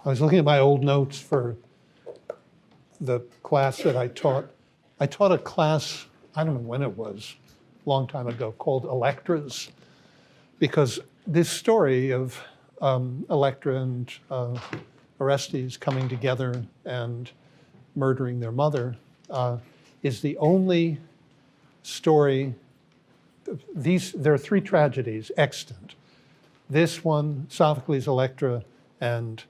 I was looking at my old notes for the class that I taught. I taught a class, I don't know when it was, a long time ago, called Electras, because this story of Electra and Orestes coming together and murdering their mother is the only story. There are three tragedies extant. This one, Sophocles' Electra, and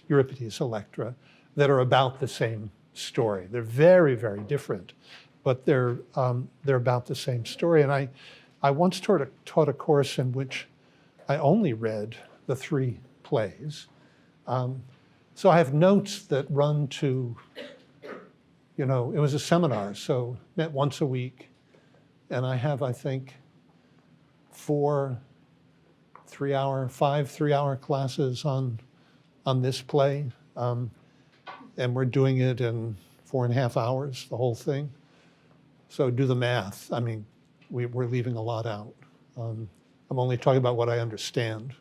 Euripides' Electra, that are about the same story. They're very, very different, but they're about the same story. And I once taught a course in which I only read the three plays. So I have notes that run to, it was a seminar, so met once a week. And I have, I think, 5 3-hour classes on this play. And we're doing it in 4.5 hours, the whole thing. So do the math. I mean, we're leaving a lot out. I'm only talking about what I understand.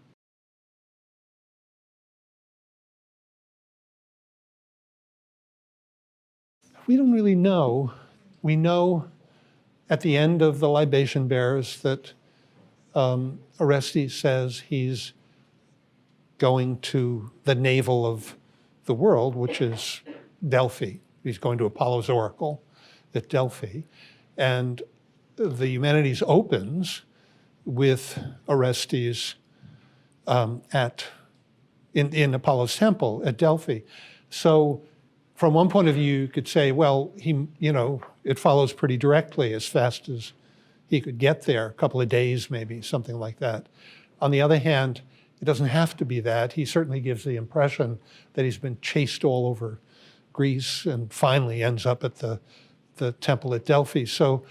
We don't really know. We know at the end of the Libation Bearers that Orestes says he's going to the navel of the world, which is Delphi. He's going to Apollo's oracle at Delphi. And the Eumenides opens with Orestes in Apollo's temple at Delphi. So from one point of view, you could say, well, it follows pretty directly as fast as he could get there, a couple of days maybe, something like that. On the other hand, it doesn't have to be that. He certainly gives the impression that he's been chased all over Greece and finally ends up at the temple at Delphi. So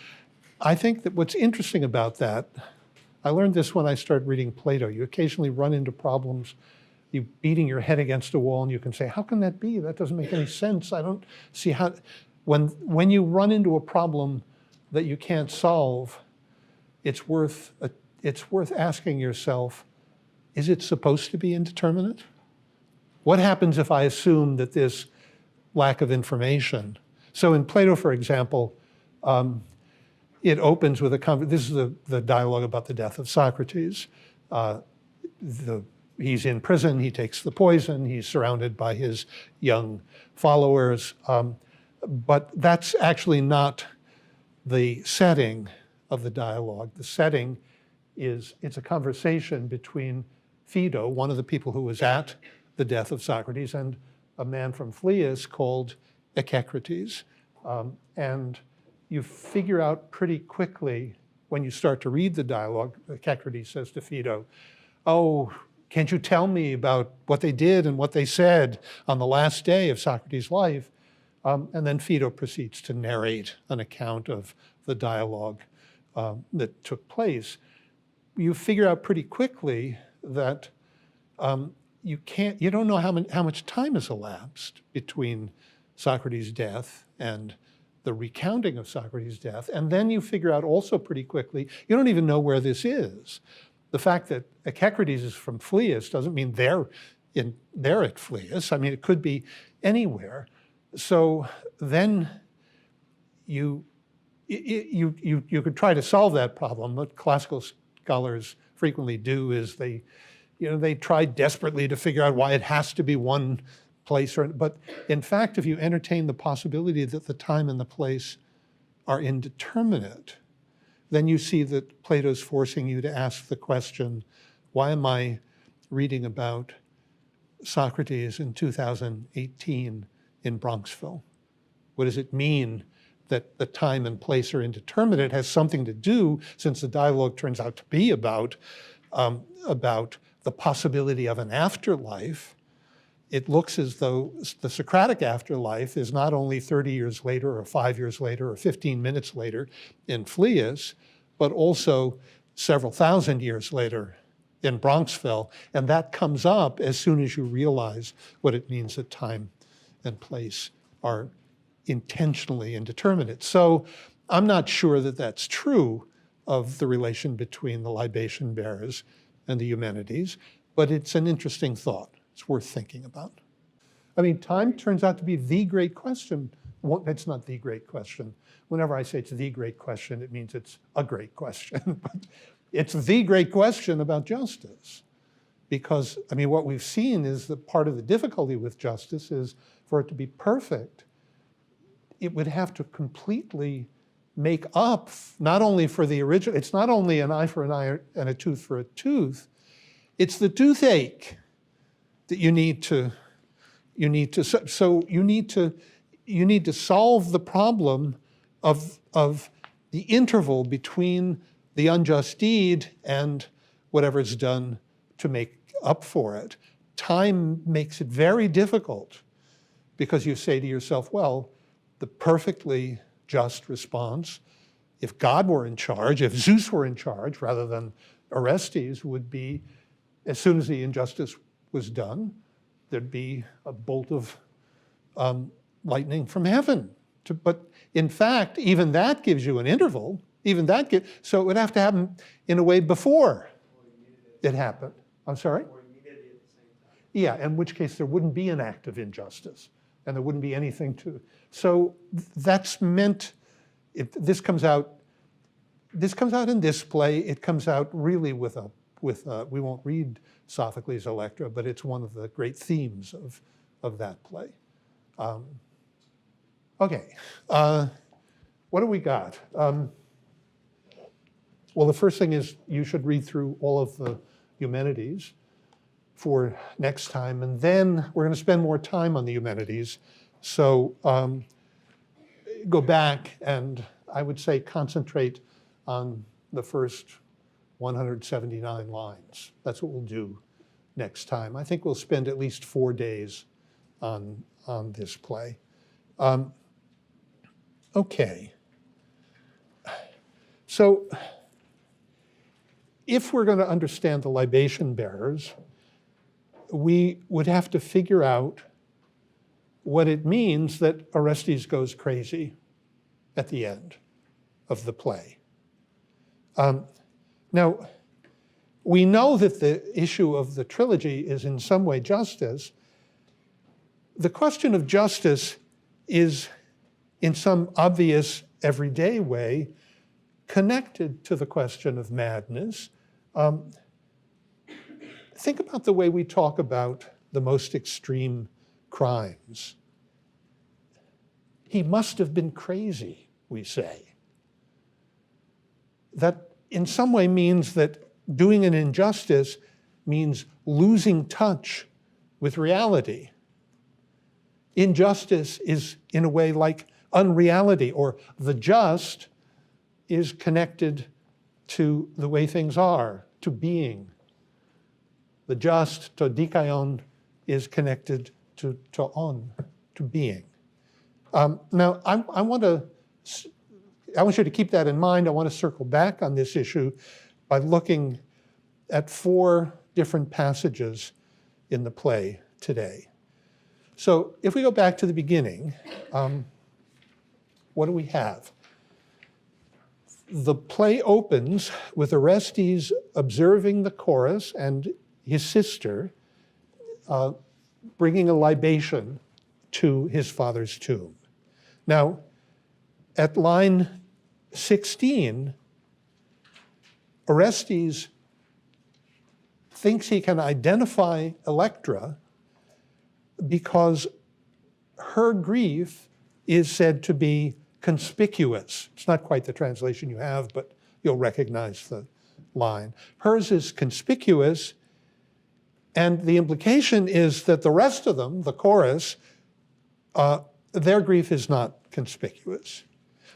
I think that what's interesting about that, I learned this when I started reading Plato. You occasionally run into problems, you beating your head against a wall, and you can say, how can that be? That doesn't make any sense. I don't see how, when you run into a problem that you can't solve, it's worth asking yourself, is it supposed to be indeterminate? What happens if I assume that this lack of information? So in Plato, for example, it opens with this is the dialogue about the death of Socrates. He's in prison, he takes the poison, he's surrounded by his young followers. But that's actually not the setting of the dialogue. The setting it's a conversation between Phaedo, one of the people who was at the death of Socrates, and a man from Phlius called Echecrates. And you figure out pretty quickly when you start to read the dialogue, Echecrates says to Phaedo, oh, can't you tell me about what they did and what they said on the last day of Socrates' life? And then Phaedo proceeds to narrate an account of the dialogue that took place. You figure out pretty quickly that you don't know how much time has elapsed between Socrates' death and the recounting of Socrates' death. And then you figure out also pretty quickly, you don't even know where this is. The fact that Echecrates is from Phlius doesn't mean they're at Phlius. I mean, it could be anywhere. So then you could try to solve that problem. What classical scholars frequently do is they try desperately to figure out why it has to be one place. But in fact, if you entertain the possibility that the time and the place are indeterminate, then you see that Plato's forcing you to ask the question, why am I reading about Socrates in 2018 in Bronxville? What does it mean that the time and place are indeterminate? It has something to do, since the dialogue turns out to be about the possibility of an afterlife. It looks as though the Socratic afterlife is not only 30 years later or 5 years later or 15 minutes later in Phlius, but also several thousand years later in Bronxville. And that comes up as soon as you realize what it means that time and place are intentionally indeterminate. So I'm not sure that that's true of the relation between the libation bearers and the Eumenides, but it's an interesting thought. It's worth thinking about. I mean, time turns out to be the great question. Well, it's not the great question. Whenever I say it's the great question, it means it's a great question. But it's the great question about justice. Because, I mean, what we've seen is that part of the difficulty with justice is for it to be perfect, it would have to completely make up not only for the original, it's not only an eye for an eye and a tooth for a tooth, it's the toothache that you need to solve the problem of the interval between the unjust deed and whatever's done to make up for it. Time makes it very difficult because you say to yourself, well, the perfectly just response, if God were in charge, if Zeus were in charge rather than Orestes, would be, as soon as the injustice was done, there'd be a bolt of lightning from heaven. But in fact, even that gives you an interval. So it would have to happen in a way before it happened. I'm sorry? Yeah, in which case there wouldn't be an act of injustice and there wouldn't be anything to. So that's meant, this comes out in this play. It comes out really with we won't read Sophocles' Electra, but it's one of the great themes of that play. Okay, what do we got? Well, the first thing is you should read through all of the Eumenides for next time, and then we're going to spend more time on the Eumenides. So go back and I would say concentrate on the first 179 lines. That's what we'll do next time. I think we'll spend at least 4 days on this play. Okay. So if we're going to understand the libation bearers, we would have to figure out what it means that Orestes goes crazy at the end of the play. Now, we know that the issue of the trilogy is in some way justice. The question of justice is, in some obvious, everyday way, connected to the question of madness. Think about the way we talk about the most extreme crimes. He must have been crazy, we say. That in some way means that doing an injustice means losing touch with reality. Injustice is, in a way, like unreality, or the just is connected to the way things are, to being. The just, to dikaion, is connected to on, to being. Now, I want you to keep that in mind. I want to circle back on this issue by looking at 4 different passages in the play today. So if we go back to the beginning, what do we have? The play opens with Orestes observing the chorus and his sister bringing a libation to his father's tomb. Now, at line 16, Orestes thinks he can identify Electra because her grief is said to be conspicuous. It's not quite the translation you have, but you'll recognize the line. Hers is conspicuous, and the implication is that the rest of them, the chorus, their grief is not conspicuous.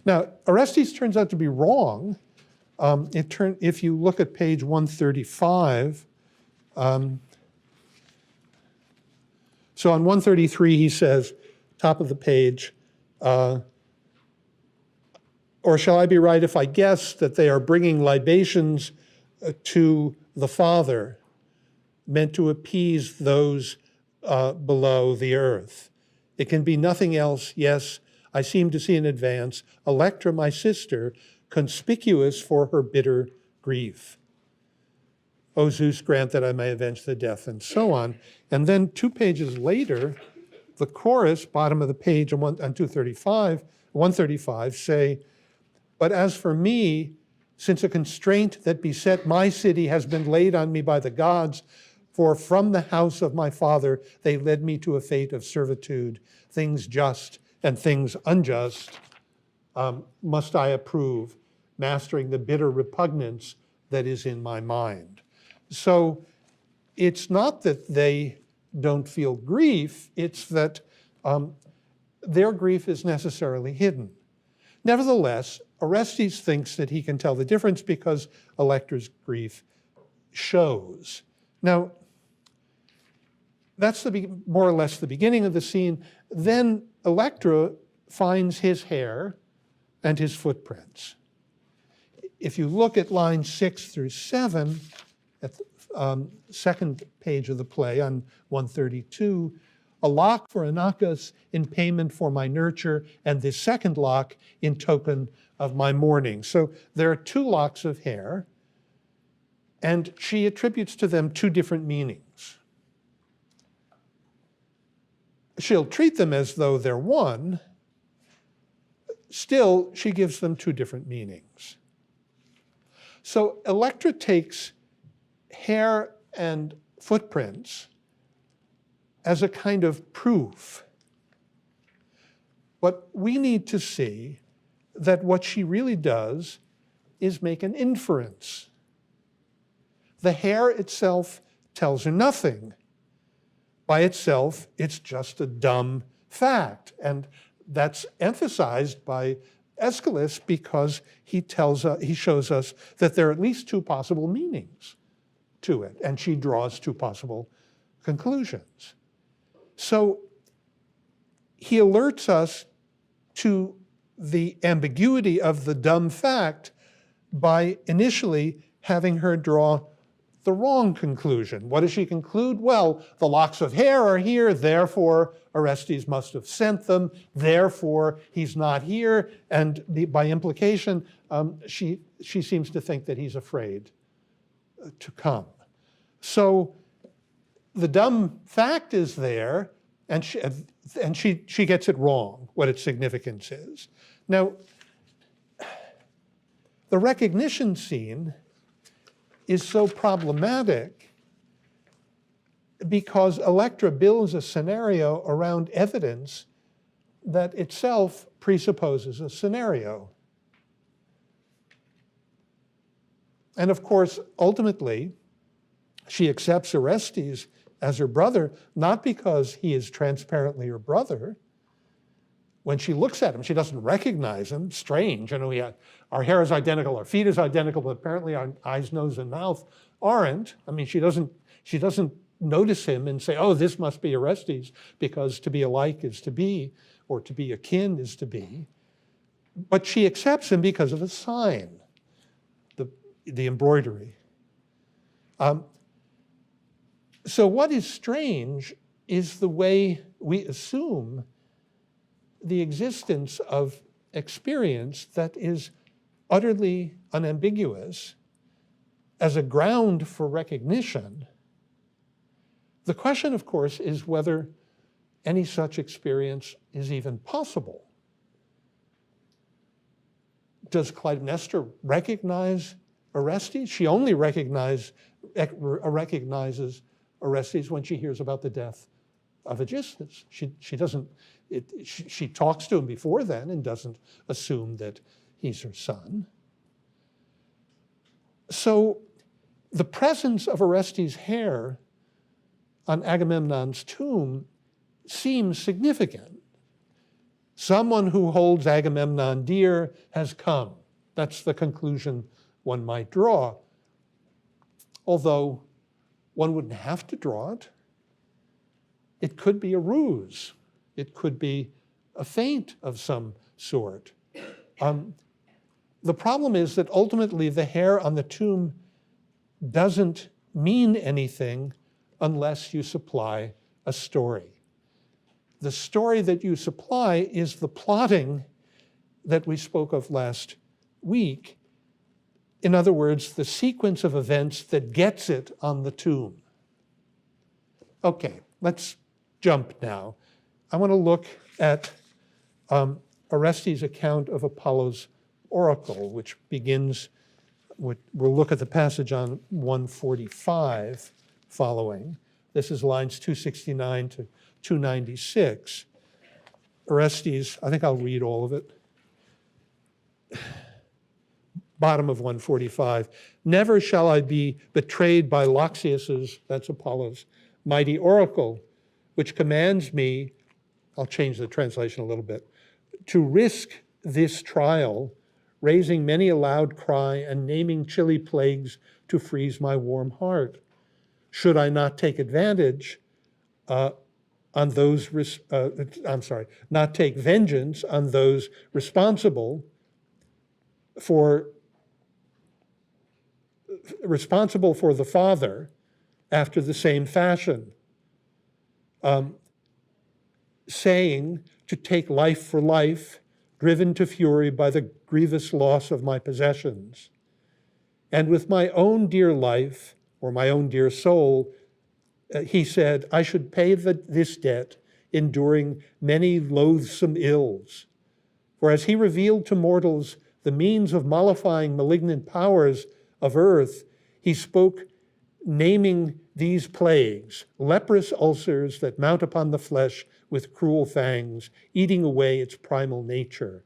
Now, Orestes turns out to be wrong. If you look at page 135, so on 133 he says, top of the page, or shall I be right if I guess that they are bringing libations to the Father, meant to appease those below the earth? It can be nothing else. Yes, I seem to see in advance Electra, my sister, conspicuous for her bitter grief. O Zeus, grant that I may avenge the death, and so on. And then 2 pages later, the chorus, bottom of the page on 135, say, but as for me, since a constraint that beset my city has been laid on me by the gods, for from the house of my father they led me to a fate of servitude, things just and things unjust, must I approve, mastering the bitter repugnance that is in my mind. So it's not that they don't feel grief, it's that their grief is necessarily hidden. Nevertheless, Orestes thinks that he can tell the difference because Electra's grief shows. Now, that's more or less the beginning of the scene. Then Electra finds his hair and his footprints. If you look at lines 6 through 7, at the second page of the play on 132, a lock for Inachus in payment for my nurture, and this second lock in token of my mourning. So there are 2 locks of hair, and she attributes to them 2 different meanings. She'll treat them as though they're one. Still, she gives them 2 different meanings. So Electra takes hair and footprints as a kind of proof. But we need to see that what she really does is make an inference. The hair itself tells her nothing. By itself, it's just a dumb fact. And that's emphasized by Aeschylus because he shows us that there are at least 2 possible meanings to it, and she draws 2 possible conclusions. So he alerts us to the ambiguity of the dumb fact by initially having her draw the wrong conclusion. What does she conclude? Well, the locks of hair are here, therefore Orestes must have sent them, therefore he's not here, and by implication, she seems to think that he's afraid to come. So the dumb fact is there, and she gets it wrong, what its significance is. Now, the recognition scene is so problematic because Electra builds a scenario around evidence that itself presupposes a scenario. And of course, ultimately, she accepts Orestes as her brother, not because he is transparently her brother. When she looks at him, she doesn't recognize him. Strange, our hair is identical, our feet is identical, but apparently our eyes, nose, and mouth aren't. I mean, she doesn't notice him and say, oh, this must be Orestes, because to be alike is to be, or to be akin is to be. But she accepts him because of a sign, the embroidery. So what is strange is the way we assume the existence of experience that is utterly unambiguous as a ground for recognition. The question, of course, is whether any such experience is even possible. Does Clytemnestra recognize Orestes? She only recognizes Orestes when she hears about the death of Aeschylus. She talks to him before then and doesn't assume that he's her son. So the presence of Orestes' hair on Agamemnon's tomb seems significant. Someone who holds Agamemnon dear has come. That's the conclusion one might draw. Although one wouldn't have to draw it. It could be a ruse. It could be a feint of some sort. The problem is that ultimately the hair on the tomb doesn't mean anything unless you supply a story. The story that you supply is the plotting that we spoke of last week. In other words, the sequence of events that gets it on the tomb. Okay, let's jump now. I want to look at Orestes' account of Apollo's oracle, which begins, we'll look at the passage on 145 following. This is lines 269 to 296. Orestes, I think I'll read all of it. Bottom of 145. Never shall I be betrayed by Loxias's, that's Apollo's, mighty oracle, which commands me, I'll change the translation a little bit, to risk this trial, raising many a loud cry and naming chilly plagues to freeze my warm heart. Should I not take advantage on those, not take vengeance on those responsible for the father after the same fashion, saying to take life for life, driven to fury by the grievous loss of my possessions. And with my own dear life, or my own dear soul, he said, I should pay this debt, enduring many loathsome ills. For as he revealed to mortals the means of mollifying malignant powers of earth, he spoke, naming these plagues, leprous ulcers that mount upon the flesh with cruel fangs, eating away its primal nature,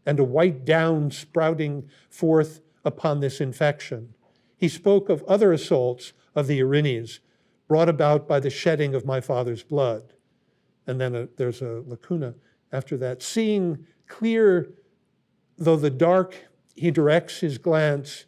and a white down sprouting forth upon this infection. He spoke of other assaults of the Eumenides, brought about by the shedding of my father's blood. And then there's a lacuna after that. Seeing clear, though the dark he directs his glance,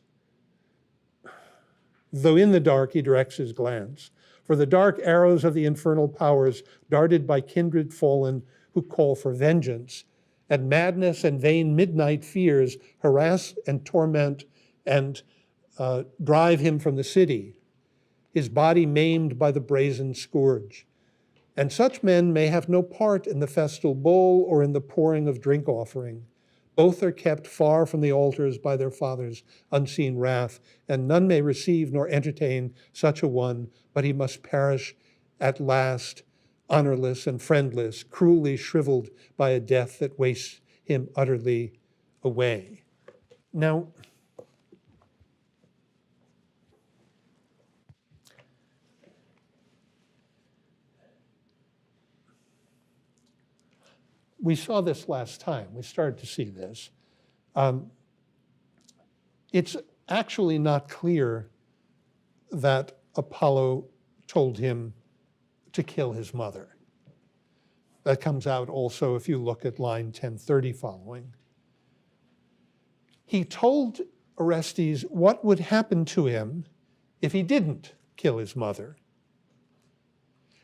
though in the dark he directs his glance. For the dark arrows of the infernal powers darted by kindred fallen who call for vengeance, and madness and vain midnight fears harass and torment and drive him from the city, his body maimed by the brazen scourge. And such men may have no part in the festal bowl or in the pouring of drink offering. Both are kept far from the altars by their father's unseen wrath, and none may receive nor entertain such a one, but he must perish at last, honorless and friendless, cruelly shriveled by a death that wastes him utterly away. Now, we saw this last time. We started to see this. It's actually not clear that Apollo told him to kill his mother. That comes out also if you look at line 1030 following. He told Orestes what would happen to him if he didn't kill his mother.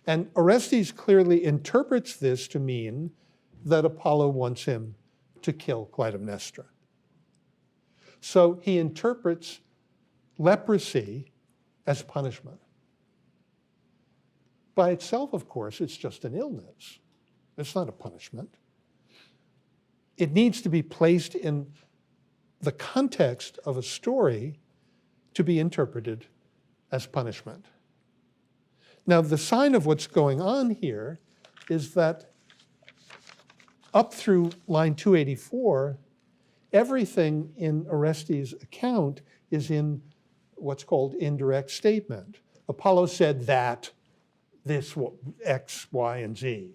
And Orestes clearly interprets this to mean that Apollo wants him to kill Clytemnestra. So he interprets leprosy as punishment. By itself, of course, it's just an illness. It's not a punishment. It needs to be placed in the context of a story to be interpreted as punishment. Now, the sign of what's going on here is that up through line 284, everything in Orestes' account is in what's called indirect statement. Apollo said that, this, X, Y, and Z.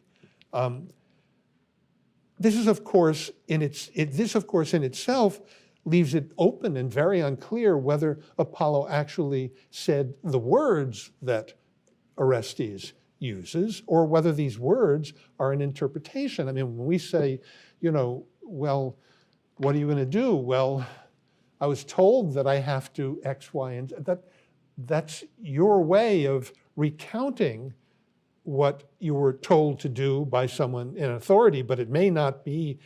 This, of course, in itself leaves it open and very unclear whether Apollo actually said the words that Orestes uses, or whether these words are an interpretation. I mean, when we say, well, what are you going to do? Well, I was told that I have to X, Y, and Z. That's your way of recounting what you were told to do by someone in authority, but it may not be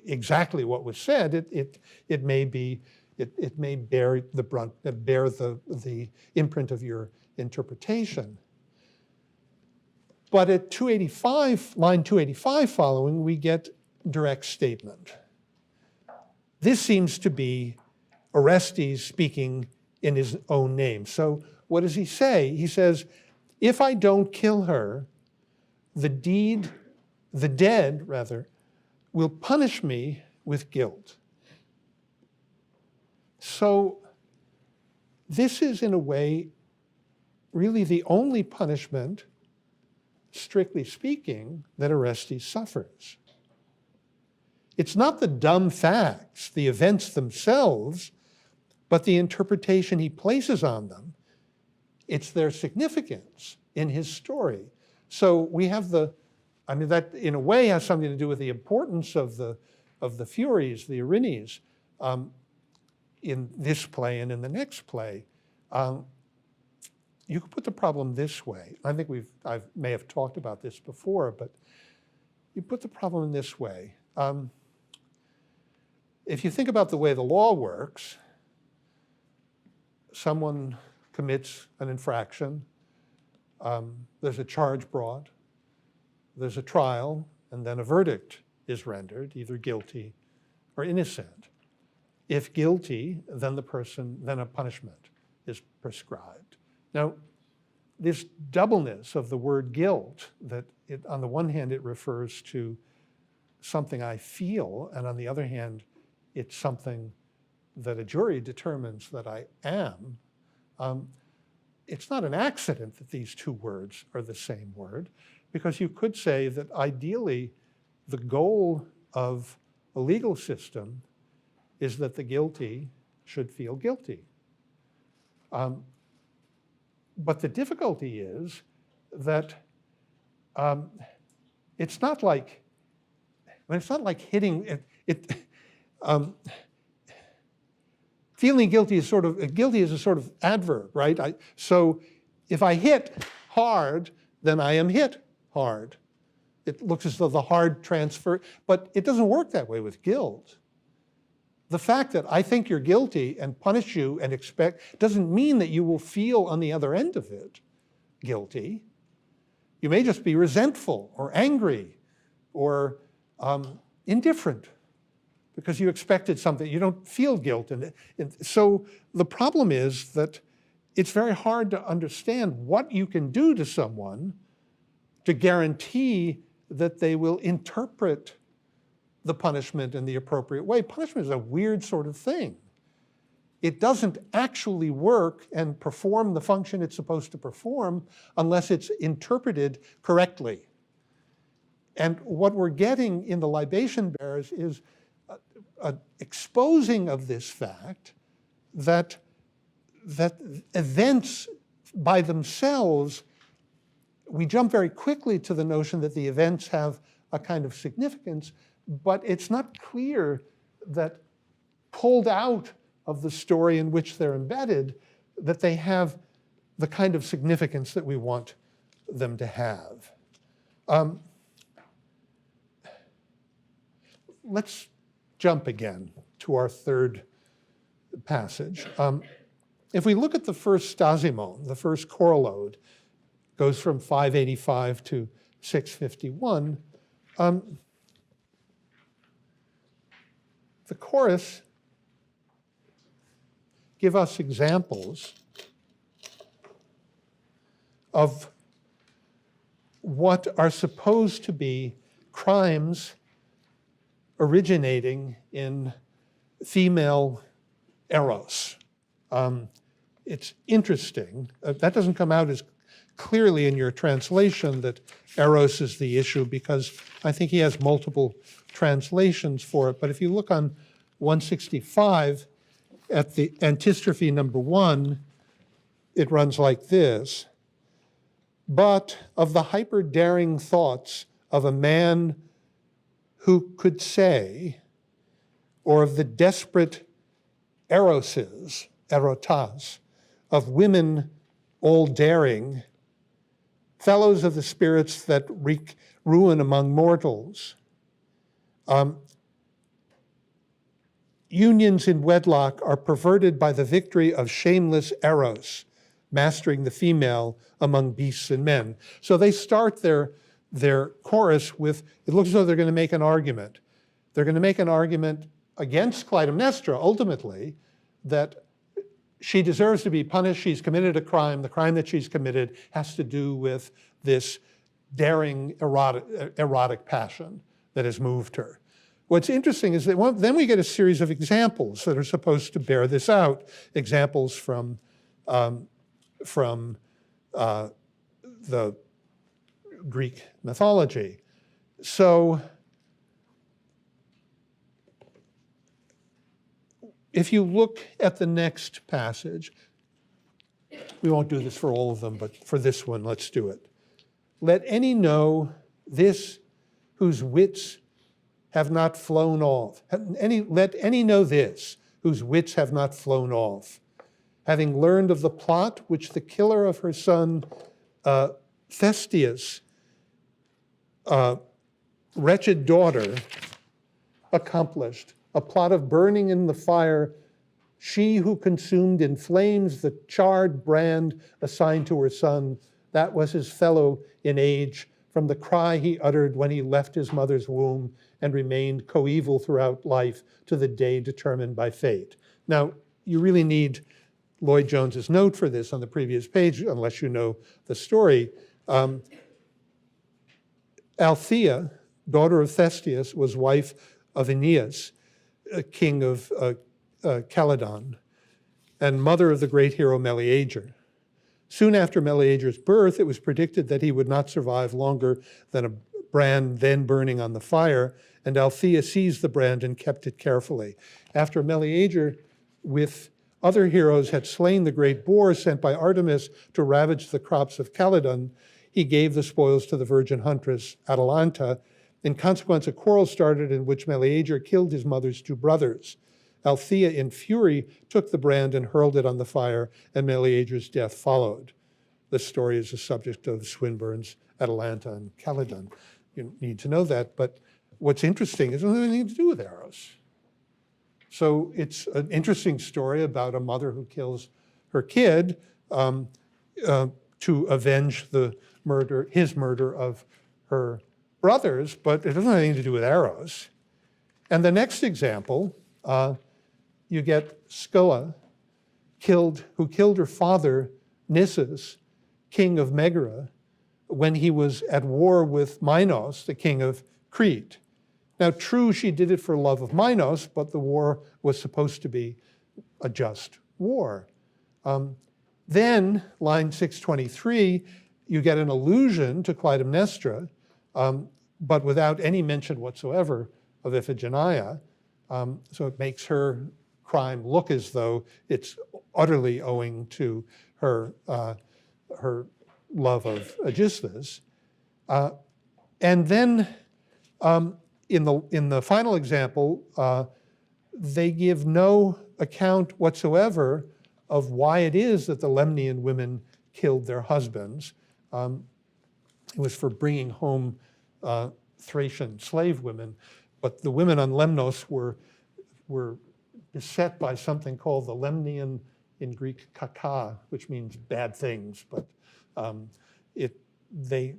exactly what was said. It may bear the imprint of your interpretation. But at 285, line 285 following, we get direct statement. This seems to be Orestes speaking in his own name. So what does he say? He says, if I don't kill her, the dead, will punish me with guilt. So this is, in a way, really the only punishment, strictly speaking, that Orestes suffers. It's not the dumb facts, the events themselves, but the interpretation he places on them. It's their significance in his story. So we have that in a way has something to do with the importance of the Furies, the Erinyes, in this play and in the next play. You could put the problem this way. I think I may have talked about this before, but you put the problem in this way. If you think about the way the law works, someone commits an infraction, there's a charge brought, there's a trial, and then a verdict is rendered, either guilty or innocent. If guilty, then a punishment is prescribed. Now, this doubleness of the word guilt, that on the one hand it refers to something I feel, and on the other hand, it's something that a jury determines that I am. It's not an accident that these two words are the same word, because you could say that ideally the goal of a legal system is that the guilty should feel guilty. But the difficulty is that it's not like hitting it. Feeling guilty is a sort of adverb, right? So if I hit hard, then I am hit hard. It looks as though the hard transfer, but it doesn't work that way with guilt. The fact that I think you're guilty and punish you and expect doesn't mean that you will feel on the other end of it guilty. You may just be resentful or angry or indifferent because you expected something. You don't feel guilt. And so the problem is that it's very hard to understand what you can do to someone to guarantee that they will interpret the punishment in the appropriate way. Punishment is a weird sort of thing. It doesn't actually work and perform the function it's supposed to perform unless it's interpreted correctly. And what we're getting in the libation bearers is an exposing of this fact that events by themselves, we jump very quickly to the notion that the events have a kind of significance, but it's not clear that pulled out of the story in which they're embedded, that they have the kind of significance that we want them to have. Let's jump again to our third passage. If we look at the first stasimon, the first choral ode, goes from 585 to 651, the chorus give us examples of what are supposed to be crimes originating in female eros. It's interesting. That doesn't come out as clearly in your translation that eros is the issue, because I think he has multiple translations for it. But if you look on 165 at the antistrophe number 1, it runs like this. But of the hyper-daring thoughts of a man who could say, or of the desperate eroses, erotas, of women all daring, fellows of the spirits that wreak ruin among mortals, unions in wedlock are perverted by the victory of shameless eros, mastering the female among beasts and men. So they start their chorus with, it looks as though they're going to make an argument. They're going to make an argument against Clytemnestra, ultimately, that she deserves to be punished. She's committed a crime. The crime that she's committed has to do with this daring erotic passion that has moved her. What's interesting is that then we get a series of examples that are supposed to bear this out. Examples from the Greek mythology. So if you look at the next passage, we won't do this for all of them, but for this one, let's do it. Let any know this whose wits have not flown off. Let any know this whose wits have not flown off. Having learned of the plot which the killer of her son Thestius, wretched daughter, accomplished, a plot of burning in the fire, she who consumed in flames the charred brand assigned to her son, that was his fellow in age, from the cry he uttered when he left his mother's womb and remained coeval throughout life to the day determined by fate. Now, you really need Lloyd Jones's note for this on the previous page, unless you know the story. Althea, daughter of Thestius, was wife of Aeneas, king of Calydon, and mother of the great hero Meleager. Soon after Meleager's birth, it was predicted that he would not survive longer than a brand then burning on the fire, and Althea seized the brand and kept it carefully. After Meleager, with other heroes, had slain the great boar sent by Artemis to ravage the crops of Calydon, he gave the spoils to the virgin huntress Atalanta. In consequence, a quarrel started in which Meleager killed his mother's two brothers. Althea, in fury, took the brand and hurled it on the fire, and Meleager's death followed. This story is the subject of Swinburne's Atalanta and Calydon. You need to know that, but what's interesting is it doesn't have anything to do with Eros. So it's an interesting story about a mother who kills her kid to avenge his murder of her brothers, but it doesn't have anything to do with Eros. And the next example, you get Scylla, who killed her father, Nissus, king of Megara, when he was at war with Minos, the king of Crete. Now, true, she did it for love of Minos, but the war was supposed to be a just war. Then, line 623, you get an allusion to Clytemnestra, but without any mention whatsoever of Iphigenia. So it makes her crime look as though it's utterly owing to her love of Aeschylus. And then in the final example, they give no account whatsoever of why it is that the Lemnian women killed their husbands. It was for bringing home Thracian slave women, but the women on Lemnos were beset by something called the Lemnian, in Greek, kaka, which means bad things, but they,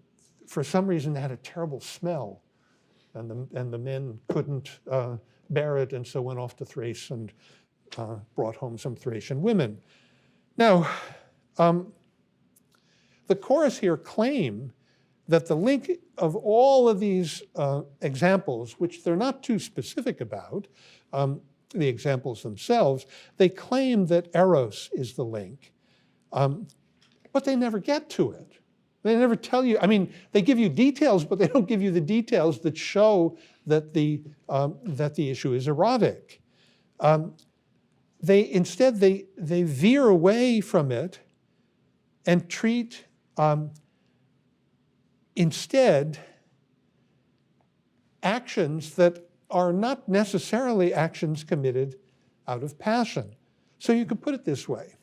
for some reason, had a terrible smell, and the men couldn't bear it, and so went off to Thrace and brought home some Thracian women. Now, the chorus here claim that the link of all of these examples, which they're not too specific about, the examples themselves, they claim that Eros is the link, but they never get to it. They never tell you, I mean, they give you details, but they don't give you the details that show that the issue is erotic. Instead, they veer away from it and treat instead actions that are not necessarily actions committed out of passion. So you could put it this way.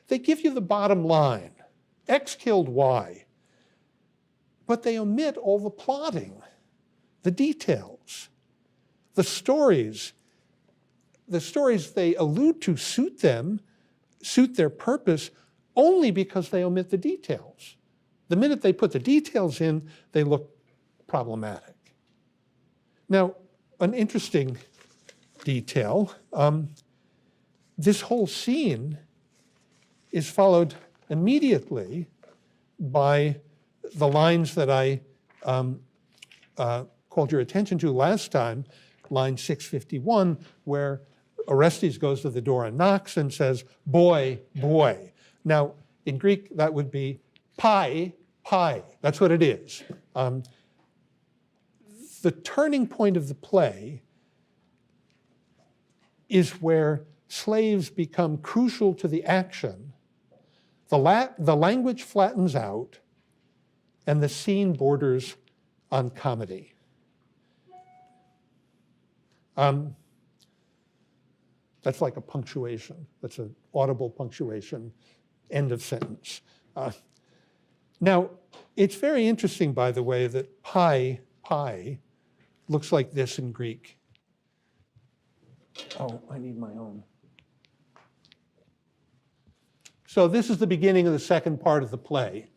They give you the bottom line. X killed Y. But they omit all the plotting, the details, the stories. The stories they allude to suit their purpose only because they omit the details. The minute they put the details in, they look problematic. Now, an interesting detail. This whole scene is followed immediately by the lines that I called your attention to last time, line 651, where Orestes goes to the door and knocks and says, boy, boy. Now, in Greek, that would be pi, pi. That's what it is. The turning point of the play is where slaves become crucial to the action. The language flattens out, and the scene borders on comedy. That's like a punctuation. That's an audible punctuation, end of sentence. Now, it's very interesting, by the way, that pi, pi, looks like this in Greek. Oh, I need my own. So this is the beginning of the second part of the play.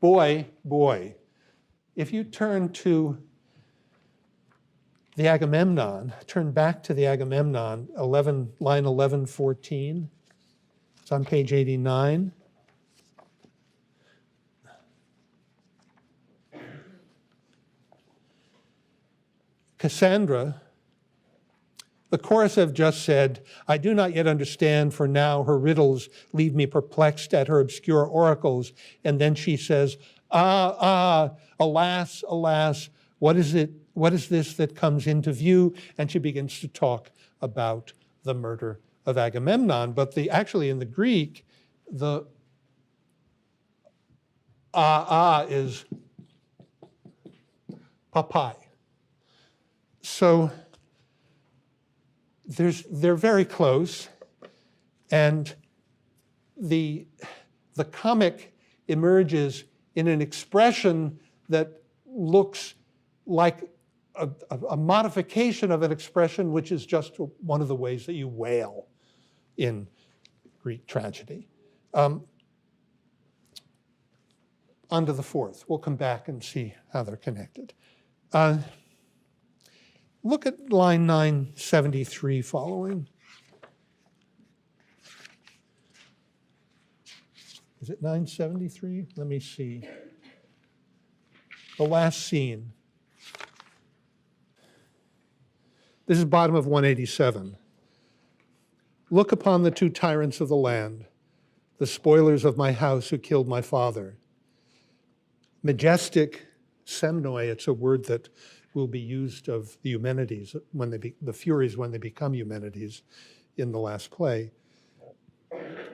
Boy, boy. If you turn to the Agamemnon, turn back to the Agamemnon, line 1114. It's on page 89. Cassandra, the chorus have just said, I do not yet understand, for now her riddles leave me perplexed at her obscure oracles. And then she says, alas, alas, what is it? What is this that comes into view? And she begins to talk about the murder of Agamemnon. But actually in the Greek, the is papai. So they're very close, and the comic emerges in an expression that looks like a modification of an expression which is just one of the ways that you wail in Greek tragedy. On to the fourth. We'll come back and see how they're connected. Look at line 973 following. Is it 973? Let me see. The last scene. This is bottom of 187. Look upon the two tyrants of the land, the spoilers of my house who killed my father. Majestic semnoi, it's a word that will be used of the Eumenides, the Furies when they become Eumenides in the last play.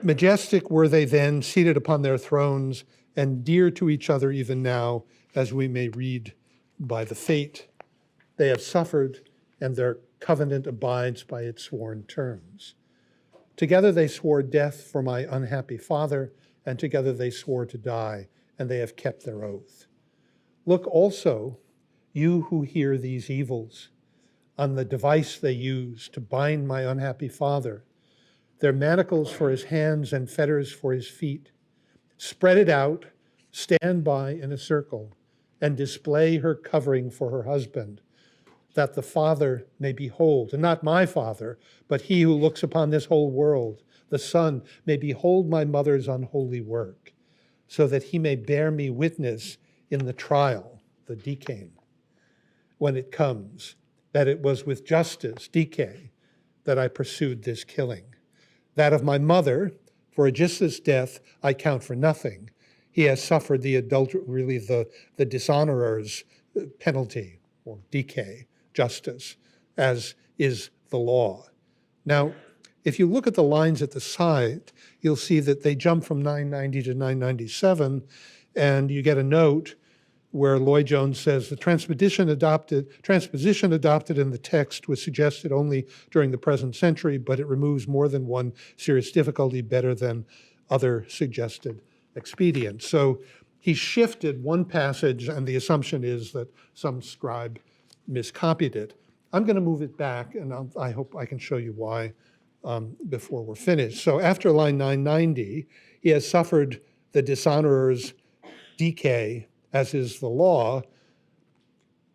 Majestic were they then, seated upon their thrones, and dear to each other even now, as we may read by the fate they have suffered, and their covenant abides by its sworn terms. Together they swore death for my unhappy father, and together they swore to die, and they have kept their oath. Look also, you who hear these evils, on the device they use to bind my unhappy father, their manacles for his hands and fetters for his feet. Spread it out, stand by in a circle, and display her covering for her husband, that the Father may behold, and not my Father, but he who looks upon this whole world, the Son, may behold my mother's unholy work, so that he may bear me witness in the trial, the dikaion, when it comes, that it was with justice, dike, that I pursued this killing. That of my mother, for Aeschylus' death, I count for nothing. He has suffered the dishonorer's penalty, or dike, justice, as is the law. Now, if you look at the lines at the side, you'll see that they jump from 990 to 997, and you get a note where Lloyd-Jones says the transposition adopted in the text was suggested only during the present century, but it removes more than one serious difficulty better than other suggested expedients. So he shifted one passage, and the assumption is that some scribe miscopied it. I'm going to move it back, and I hope I can show you why before we're finished. So after line 990, he has suffered the dishonorer's decay, as is the law,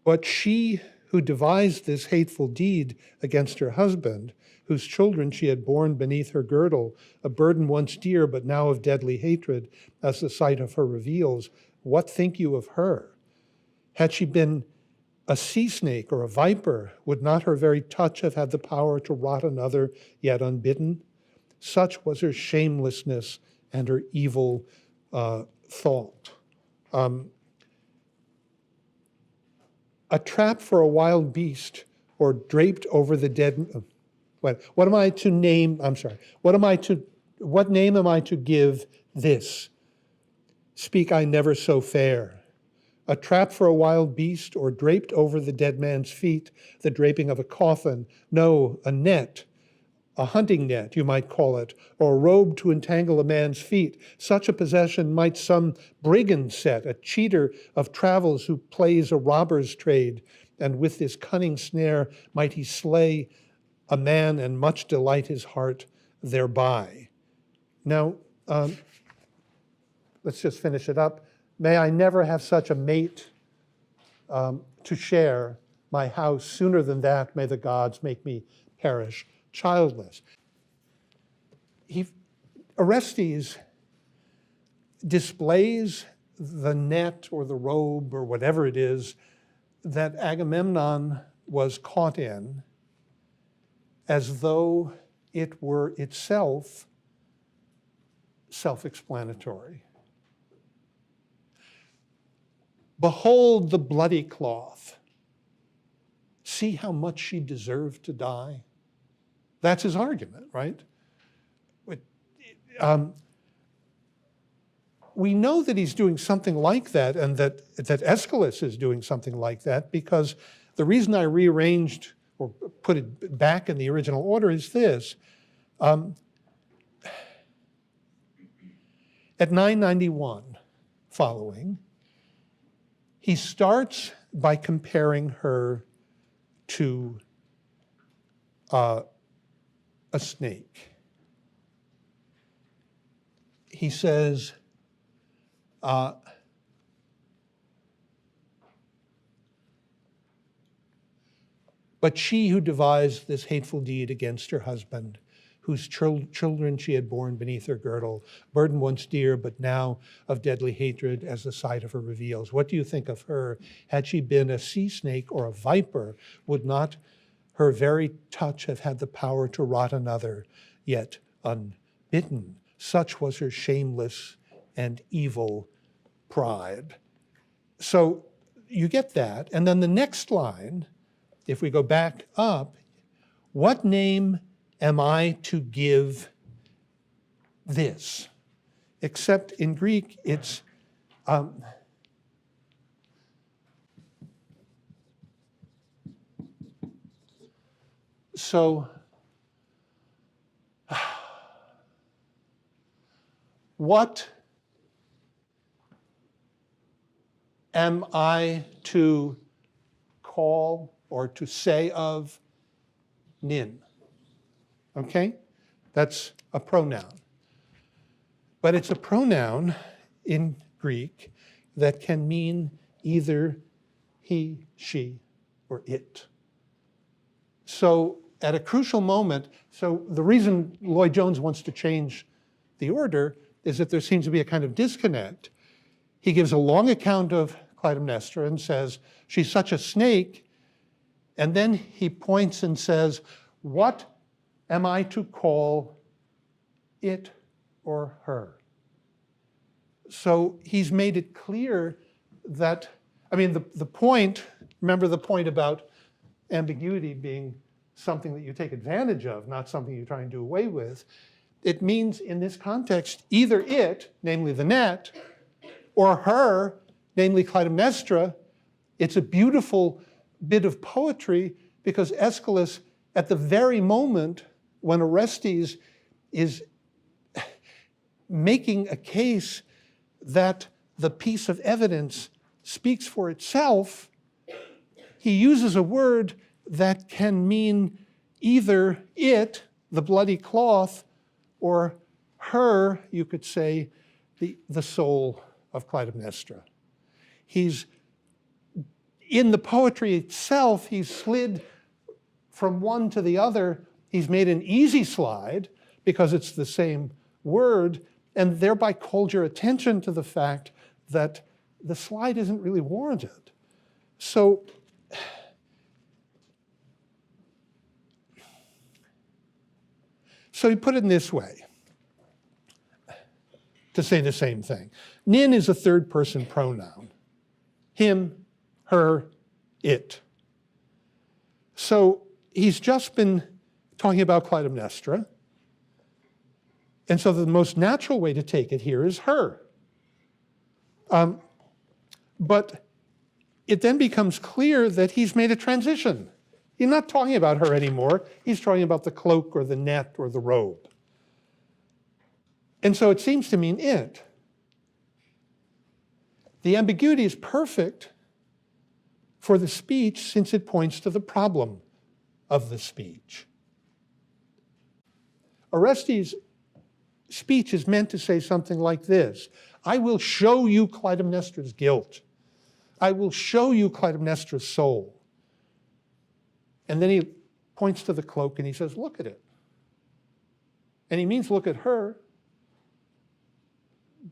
but she who devised this hateful deed against her husband, whose children she had borne beneath her girdle, a burden once dear, but now of deadly hatred, as the sight of her reveals, what think you of her? Had she been a sea snake or a viper, would not her very touch have had the power to rot another, yet unbidden? Such was her shamelessness and her evil thought. A trap for a wild beast, or draped over the dead. What am I to name? I'm sorry. What name am I to give this? Speak I never so fair. A trap for a wild beast, or draped over the dead man's feet, the draping of a coffin. No, a net, a hunting net, you might call it, or a robe to entangle a man's feet. Such a possession might some brigand set, a cheater of travels who plays a robber's trade, and with this cunning snare might he slay a man and much delight his heart thereby. Now, let's just finish it up. May I never have such a mate to share my house. Sooner than that, may the gods make me perish childless. Orestes displays the net or the robe or whatever it is that Agamemnon was caught in as though it were itself self-explanatory. Behold the bloody cloth. See how much she deserved to die. That's his argument, right? We know that he's doing something like that, and that Aeschylus is doing something like that, because the reason I rearranged or put it back in the original order is this. At 991 following, he starts by comparing her to a snake. He says, but she who devised this hateful deed against her husband, whose children she had borne beneath her girdle, burden once dear, but now of deadly hatred, as the sight of her reveals. What do you think of her? Had she been a sea snake or a viper, would not her very touch have had the power to rot another, yet unbidden? Such was her shameless and evil pride. So you get that. And then the next line, if we go back up, what name am I to give this? Except in Greek, it's so what am I to call or to say of Nin? Okay? That's a pronoun. But it's a pronoun in Greek that can mean either he, she, or it. So at a crucial moment, so the reason Lloyd-Jones wants to change the order is that there seems to be a kind of disconnect. He gives a long account of Clytemnestra and says, she's such a snake, and then he points and says, what am I to call it or her? So he's made it clear that, I mean, the point, remember the point about ambiguity being something that you take advantage of, not something you try and do away with. It means in this context, either it, namely the net, or her, namely Clytemnestra. It's a beautiful bit of poetry because Aeschylus, at the very moment when Orestes is making a case that the piece of evidence speaks for itself, he uses a word that can mean either it, the bloody cloth, or her, you could say, the soul of Clytemnestra. He's in the poetry itself, he's slid from one to the other. He's made an easy slide because it's the same word, and thereby called your attention to the fact that the slide isn't really warranted. So he put it in this way to say the same thing. Nin is a third-person pronoun. Him, her, it. So he's just been talking about Clytemnestra. And so the most natural way to take it here is her. But it then becomes clear that he's made a transition. He's not talking about her anymore. He's talking about the cloak or the net or the robe. And so it seems to mean it. The ambiguity is perfect for the speech since it points to the problem of the speech. Orestes' speech is meant to say something like this: I will show you Clytemnestra's guilt. I will show you Clytemnestra's soul. And then he points to the cloak and he says, look at it. And he means look at her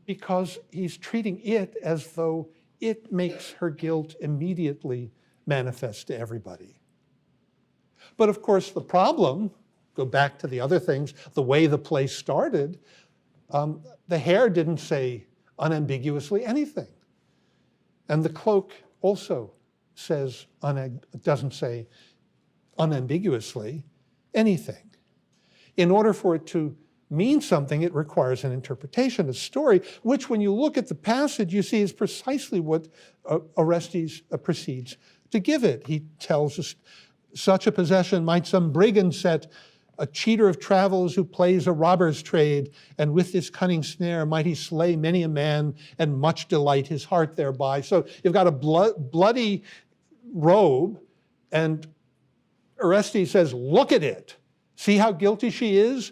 because he's treating it as though it makes her guilt immediately manifest to everybody. But of course, the problem, go back to the other things, the way the play started, the hair didn't say unambiguously anything. And the cloak also doesn't say unambiguously anything. In order for it to mean something, it requires an interpretation, a story, which when you look at the passage, you see is precisely what Orestes proceeds to give it. He tells us, such a possession might some brigand set, a cheater of travels who plays a robber's trade, and with this cunning snare might he slay many a man and much delight his heart thereby. So you've got a bloody robe, and Orestes says, look at it. See how guilty she is?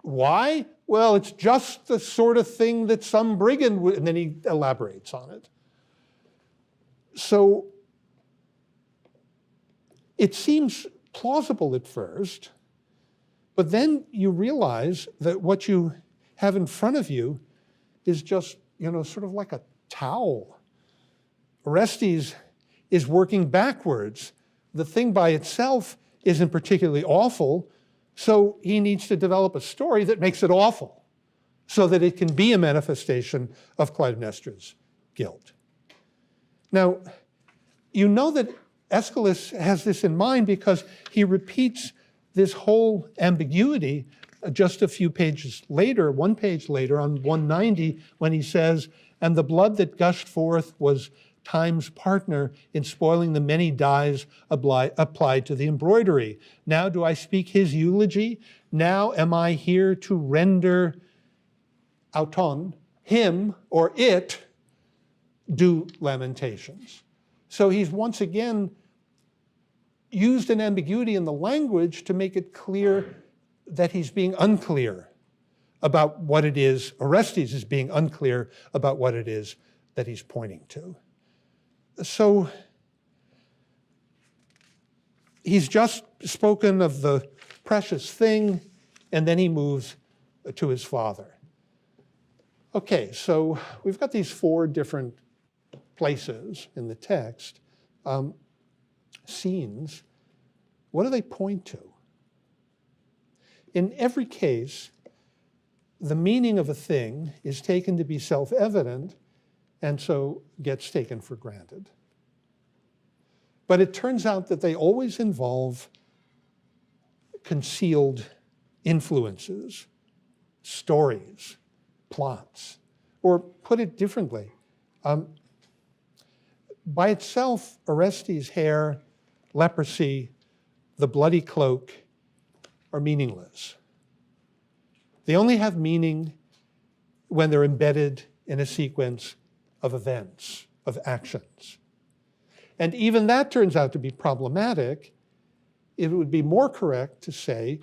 Why? Well, it's just the sort of thing that some brigand would, and then he elaborates on it. So it seems plausible at first, but then you realize that what you have in front of you is just, sort of like a towel. Orestes is working backwards. The thing by itself isn't particularly awful, so he needs to develop a story that makes it awful so that it can be a manifestation of Clytemnestra's guilt. Now, you know that Aeschylus has this in mind because he repeats this whole ambiguity just a few pages later, one page later, on 190, when he says, and the blood that gushed forth was time's partner in spoiling the many dyes applied to the embroidery. Now do I speak his eulogy? Now am I here to render auton, him or it, due lamentations. So he's once again used an ambiguity in the language to make it clear that he's being unclear about what it is. Orestes is being unclear about what it is that he's pointing to. So he's just spoken of the precious thing, and then he moves to his father. Okay, so we've got these four different places in the text, scenes. What do they point to? In every case, the meaning of a thing is taken to be self-evident and so gets taken for granted. But it turns out that they always involve concealed influences, stories, plots. Or put it differently, by itself, Orestes' hair, leprosy, the bloody cloak are meaningless. They only have meaning when they're embedded in a sequence of events, of actions. And even that turns out to be problematic. It would be more correct to say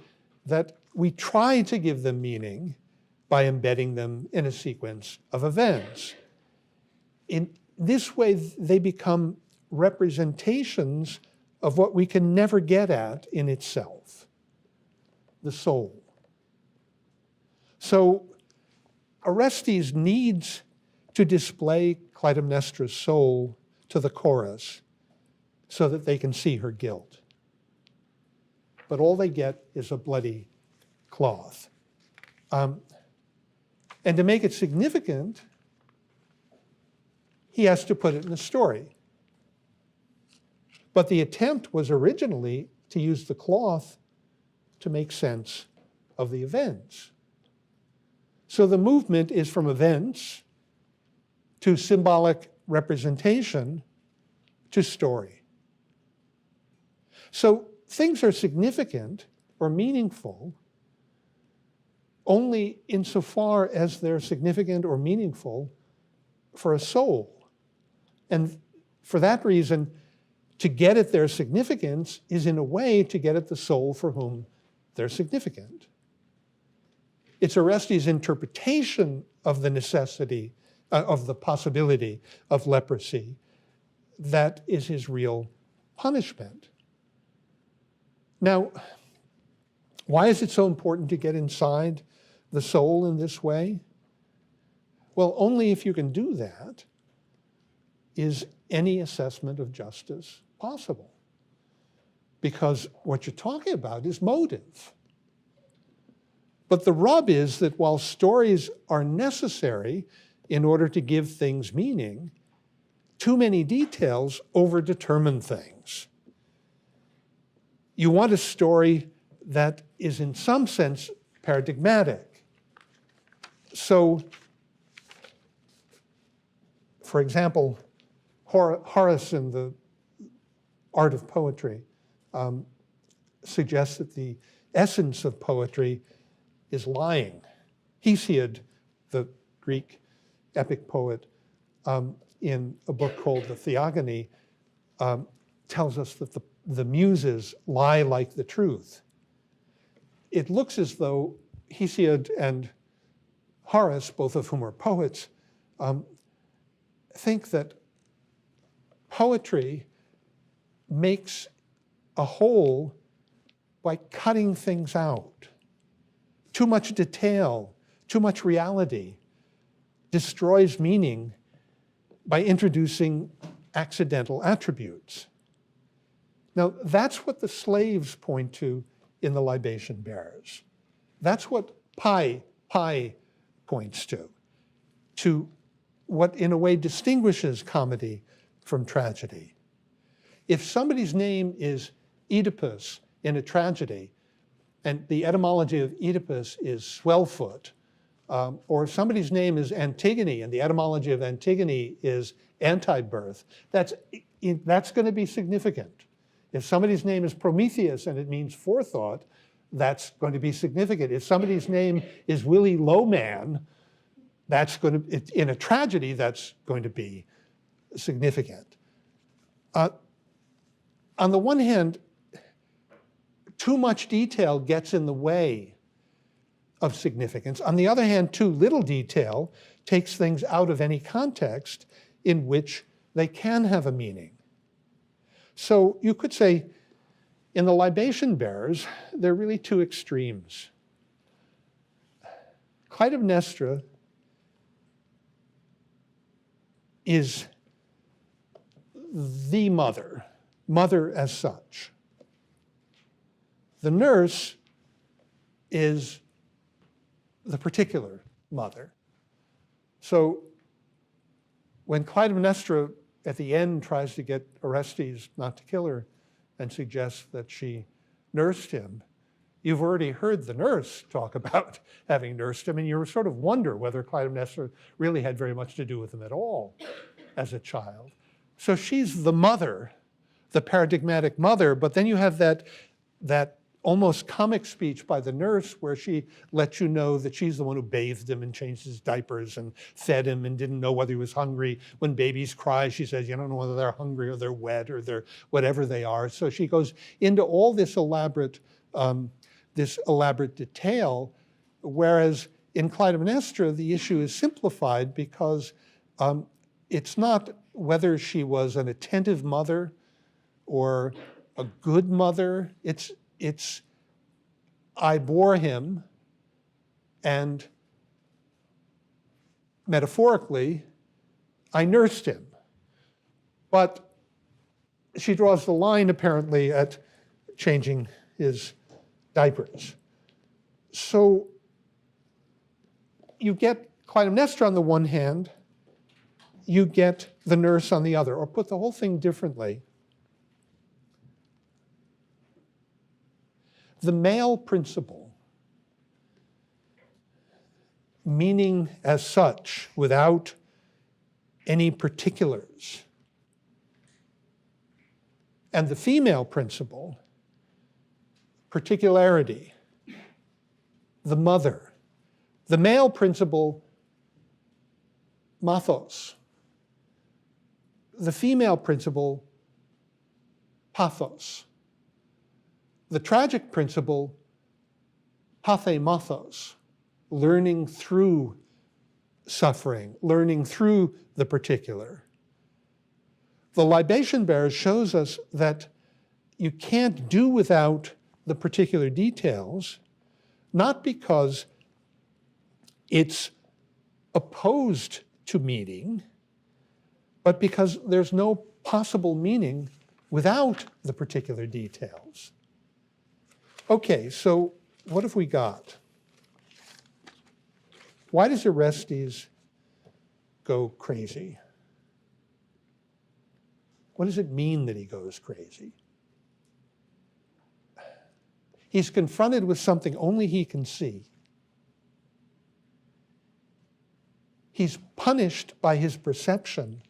that we try to give them meaning by embedding them in a sequence of events. In this way, they become representations of what we can never get at in itself, the soul. So Orestes needs to display Clytemnestra's soul to the chorus so that they can see her guilt. But all they get is a bloody cloth. And to make it significant, he has to put it in a story. But the attempt was originally to use the cloth to make sense of the events. So the movement is from events to symbolic representation to story. So things are significant or meaningful only insofar as they're significant or meaningful for a soul. And for that reason, to get at their significance is in a way to get at the soul for whom they're significant. It's Orestes' interpretation of the necessity, of the possibility of leprosy that is his real punishment. Now, why is it so important to get inside the soul in this way? Well, only if you can do that is any assessment of justice possible. Because what you're talking about is motive. But the rub is that while stories are necessary in order to give things meaning, too many details overdetermine things. You want a story that is in some sense paradigmatic. So, for example, Horace in the Art of Poetry suggests that the essence of poetry is lying. Hesiod, the Greek epic poet, in a book called the Theogony, tells us that the muses lie like the truth. It looks as though Hesiod and Horace, both of whom are poets, think that poetry makes a whole by cutting things out. Too much detail, too much reality destroys meaning by introducing accidental attributes. Now, that's what the slaves point to in the libation bearers. That's what Pi points to what in a way distinguishes comedy from tragedy. If somebody's name is Oedipus in a tragedy, and the etymology of Oedipus is swellfoot, or if somebody's name is Antigone and the etymology of Antigone is anti-birth, that's going to be significant. If somebody's name is Prometheus and it means forethought, that's going to be significant. If somebody's name is Willie Lowman, that's going to, in a tragedy, that's going to be significant. On the one hand, too much detail gets in the way of significance. On the other hand, too little detail takes things out of any context in which they can have a meaning. So you could say, in the libation bearers, there are really two extremes. Clytemnestra is the mother as such. The nurse is the particular mother. So when Clytemnestra at the end tries to get Orestes not to kill her and suggests that she nursed him, you've already heard the nurse talk about having nursed him, and you sort of wonder whether Clytemnestra really had very much to do with him at all as a child. So she's the mother, the paradigmatic mother, but then you have that almost comic speech by the nurse where she lets you know that she's the one who bathed him and changed his diapers and fed him and didn't know whether he was hungry. When babies cry, she says, you don't know whether they're hungry or they're wet or they're whatever they are. So she goes into all this elaborate detail, whereas in Clytemnestra, the issue is simplified because it's not whether she was an attentive mother or a good mother, it's I bore him, and metaphorically, I nursed him. But she draws the line, apparently, at changing his diapers. So you get Clytemnestra on the one hand, you get the nurse on the other. Or put the whole thing differently, the male principle, meaning as such, without any particulars, and the female principle, particularity, the mother. The male principle, mathos. The female principle, pathos. The tragic principle, pathemathos, learning through suffering, learning through the particular. The libation bearer shows us that you can't do without the particular details, not because it's opposed to meaning, but because there's no possible meaning without the particular details. Okay, so what have we got? Why does Orestes go crazy? What does it mean that he goes crazy? He's confronted with something only he can see. He's punished by his perception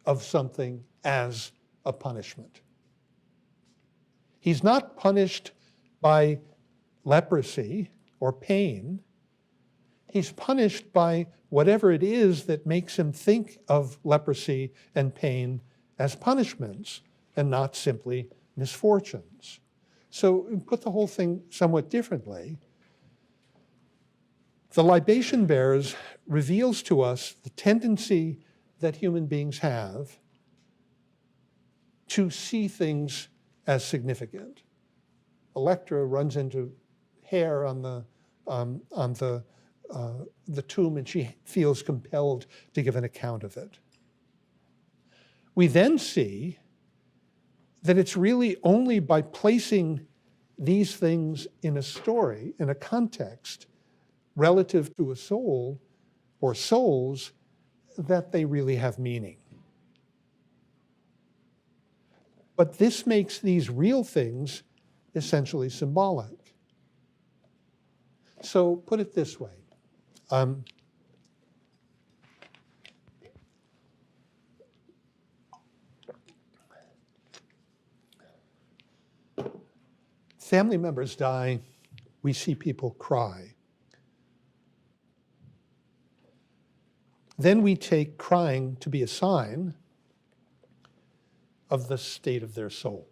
of something as a punishment. He's not punished by leprosy or pain. He's punished by whatever it is that makes him think of leprosy and pain as punishments and not simply misfortunes. So put the whole thing somewhat differently. The libation bearers reveals to us the tendency that human beings have to see things as significant. Electra runs into hair on the tomb, and she feels compelled to give an account of it. We then see that it's really only by placing these things in a story, in a context, relative to a soul or souls, that they really have meaning. But this makes these real things essentially symbolic. So put it this way. Family members die, we see people cry. Then we take crying to be a sign of the state of their soul.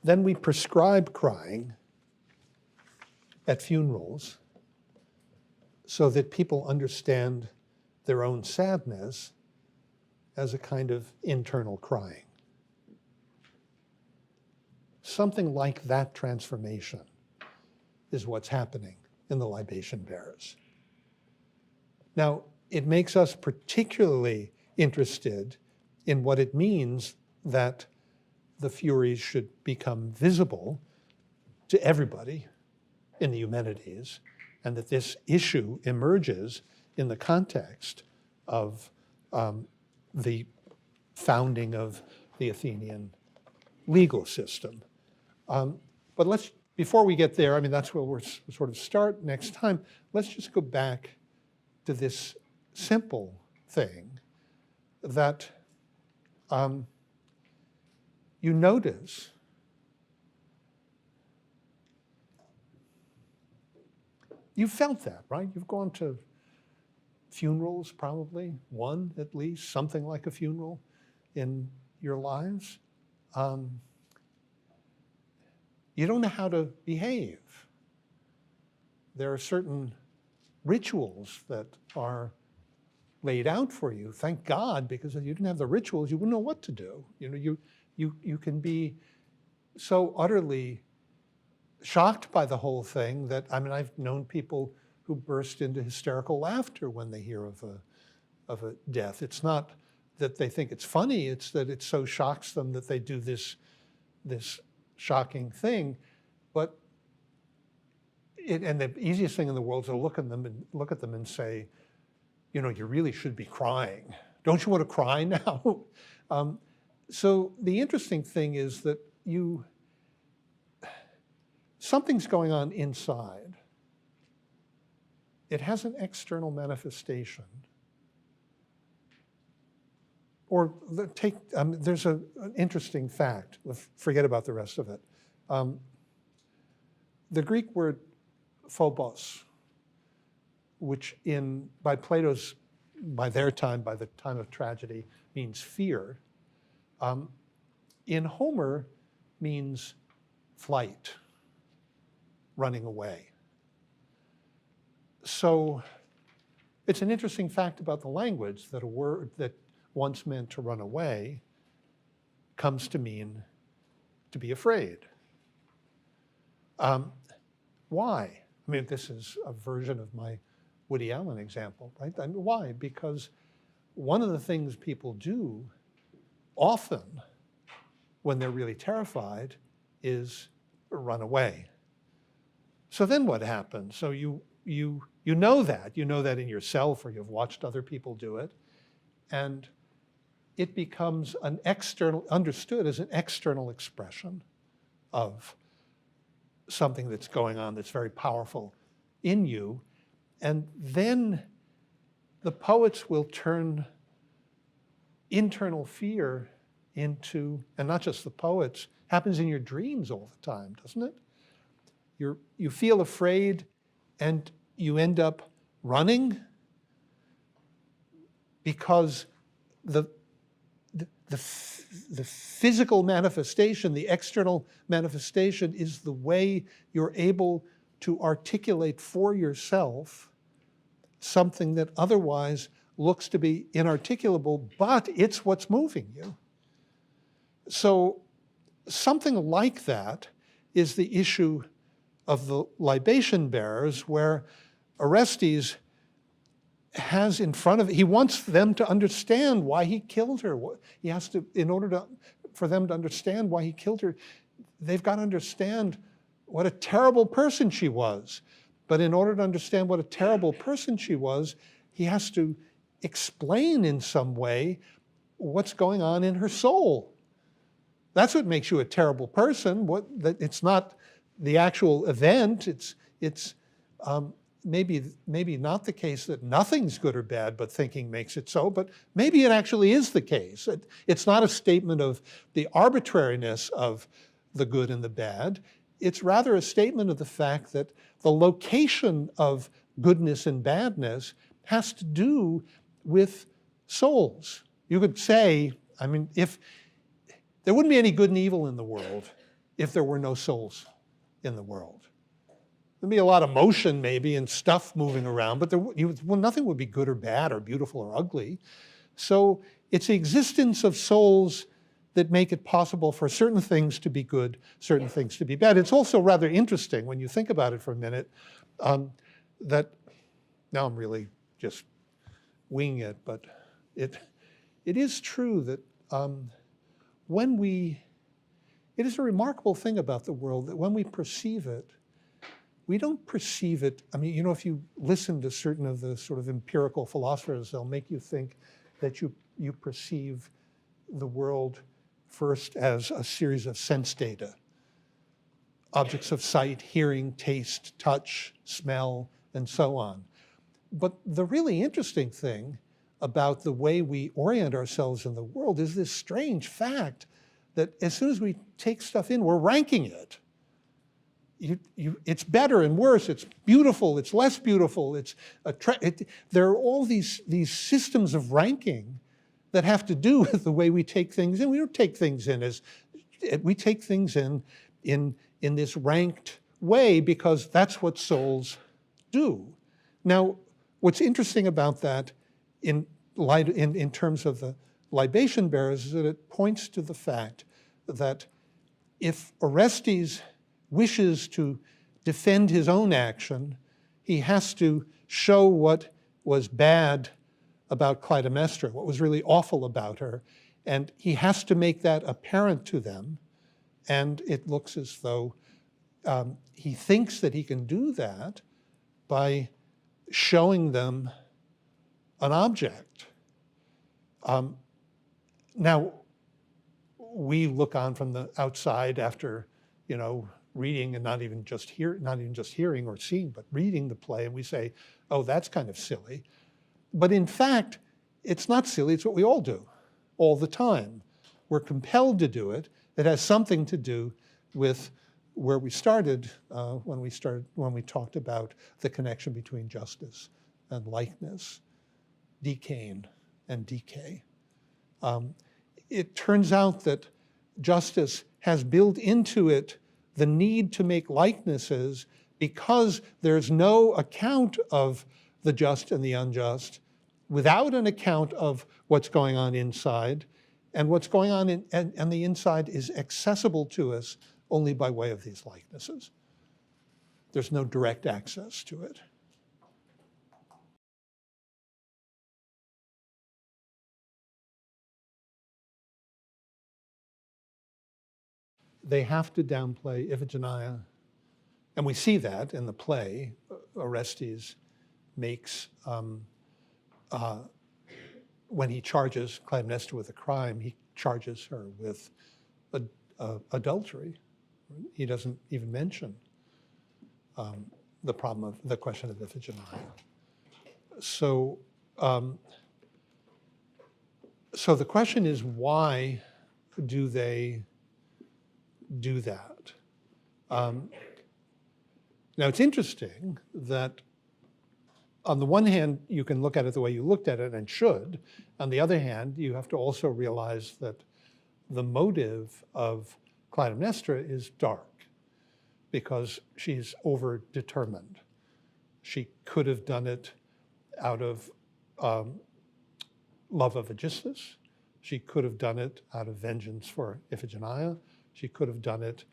Then we prescribe crying at funerals so that people understand their own sadness as a kind of internal crying. Something like that transformation is what's happening in the libation bearers. Now, it makes us particularly interested in what it means that the Furies should become visible to everybody in the Eumenides, and that this issue emerges in the context of the founding of the Athenian legal system. But let's, before we get there, I mean, that's where we'll sort of start next time. Let's just go back to this simple thing that you notice you've felt that, right? You've gone to funerals, probably, one at least, something like a funeral in your lives. You don't know how to behave. There are certain rituals that are laid out for you. Thank God, because if you didn't have the rituals, you wouldn't know what to do. You can be so utterly shocked by the whole thing that, I mean, I've known people who burst into hysterical laughter when they hear of a death. It's not that they think it's funny, it's that it so shocks them that they do this shocking thing. But and the easiest thing in the world is to look at them and say, you really should be crying. Don't you want to cry now? So the interesting thing is that something's going on inside. It has an external manifestation. Or there's an interesting fact. Forget about the rest of it. The Greek word phobos, which by their time, by the time of tragedy, means fear, in Homer means flight, running away. So it's an interesting fact about the language that a word that once meant to run away comes to mean to be afraid. Why? I mean, this is a version of my Woody Allen example, right? I mean, why? Because one of the things people do often when they're really terrified is run away. So then what happens? So you know that in yourself, or you've watched other people do it, and it becomes understood as an external expression of something that's going on that's very powerful in you. And then the poets will turn internal fear into, and not just the poets, happens in your dreams all the time, doesn't it? You feel afraid and you end up running because the physical manifestation, the external manifestation, is the way you're able to articulate for yourself something that otherwise looks to be inarticulable, but it's what's moving you. So something like that is the issue of the libation bearers, where Orestes has in front of, he wants them to understand why he killed her. He has to, for them to understand why he killed her, they've got to understand what a terrible person she was. But in order to understand what a terrible person she was, he has to explain in some way what's going on in her soul. That's what makes you a terrible person. It's not the actual event. It's maybe not the case that nothing's good or bad, but thinking makes it so, but maybe it actually is the case. It's not a statement of the arbitrariness of the good and the bad. It's rather a statement of the fact that the location of goodness and badness has to do with souls. You could say, I mean, if there wouldn't be any good and evil in the world if there were no souls in the world. There'd be a lot of motion maybe and stuff moving around, but nothing would be good or bad or beautiful or ugly. So it's the existence of souls that make it possible for certain things to be good, certain things to be bad. It's also rather interesting when you think about it for a minute, that, now I'm really just winging it, but it is true that it is a remarkable thing about the world that when we perceive it, we don't perceive it, I mean, if you listen to certain of the sort of empirical philosophers, they'll make you think that you perceive the world first as a series of sense data, objects of sight, hearing, taste, touch, smell, and so on. But the really interesting thing about the way we orient ourselves in the world is this strange fact that as soon as we take stuff in, we're ranking it. It's better and worse, it's beautiful, it's less beautiful, there are all these systems of ranking that have to do with the way we take things in. We don't take things in we take things in this ranked way because that's what souls do. Now, what's interesting about that in terms of the libation bearers is that it points to the fact that if Orestes wishes to defend his own action, he has to show what was bad about Clytemnestra, what was really awful about her, and he has to make that apparent to them. And it looks as though he thinks that he can do that by showing them an object. Now, we look on from the outside after, reading and not even just hearing or seeing, but reading the play, and we say, oh, that's kind of silly. But in fact, it's not silly. It's what we all do all the time. We're compelled to do it. It has something to do with where we started when we talked about the connection between justice and likeness, decaying and decay. It turns out that justice has built into it the need to make likenesses because there's no account of the just and the unjust without an account of what's going on inside. And what's going on and the inside is accessible to us only by way of these likenesses. There's no direct access to it. They have to downplay Iphigenia, and we see that in the play. Orestes makes, when he charges Clytemnestra with a crime, he charges her with adultery. He doesn't even mention the question of Iphigenia. So the question is, why do they do that? Now, it's interesting that on the one hand, you can look at it the way you looked at it and should. On the other hand, you have to also realize that the motive of Clytemnestra is dark because she's over-determined. She could have done it out of love of Aeschylus. She could have done it out of vengeance for Iphigenia. She could have done it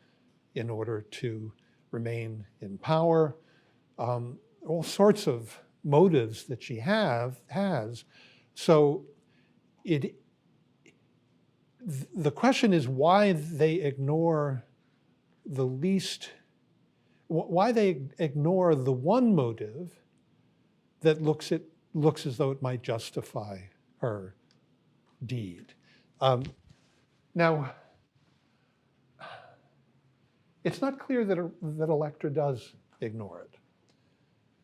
in order to remain in power. All sorts of motives that she has. So the question is why they ignore why they ignore the one motive that looks as though it might justify her deed. Now, it's not clear that Electra does ignore it,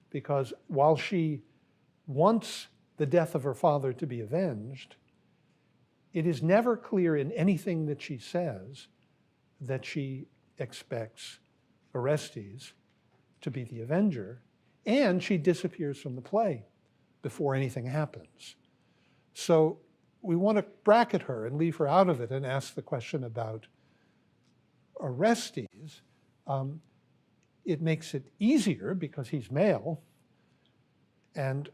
because while she wants the death of her father to be avenged, it is never clear in anything that she says that she expects Orestes to be the avenger, and she disappears from the play before anything happens. So we want to bracket her and leave her out of it and ask the question about Orestes. It makes it easier because he's male and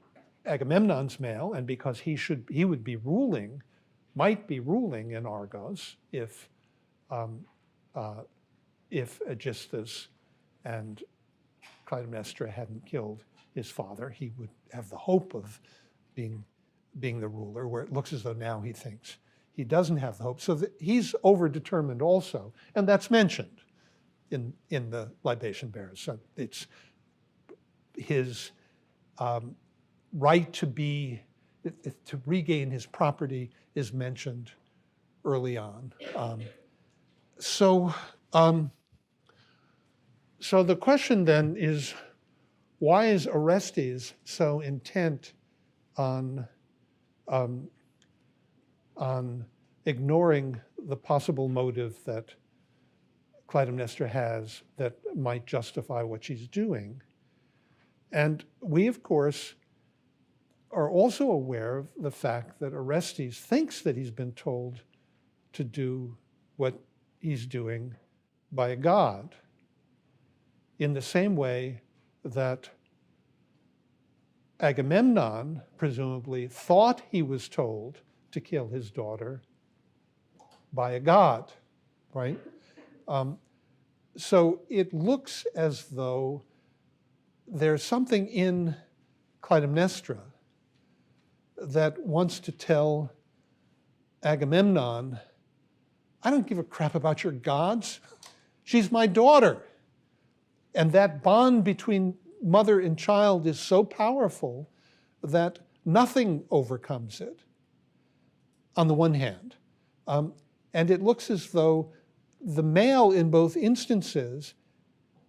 Agamemnon's male, and because he might be ruling in Argos if Aegisthus and Clytemnestra hadn't killed his father. He would have the hope of being the ruler, where it looks as though now he thinks he doesn't have the hope. So he's overdetermined also, and that's mentioned in the libation bearers. So it's his right to regain his property is mentioned early on. So the question then is, why is Orestes so intent on ignoring the possible motive that Clytemnestra has that might justify what she's doing? And we, of course, are also aware of the fact that Orestes thinks that he's been told to do what he's doing by a god, in the same way that Agamemnon, presumably, thought he was told to kill his daughter by a god, right? So it looks as though there's something in Clytemnestra that wants to tell Agamemnon, I don't give a crap about your gods. She's my daughter. And that bond between mother and child is so powerful that nothing overcomes it, on the one hand. And it looks as though the male in both instances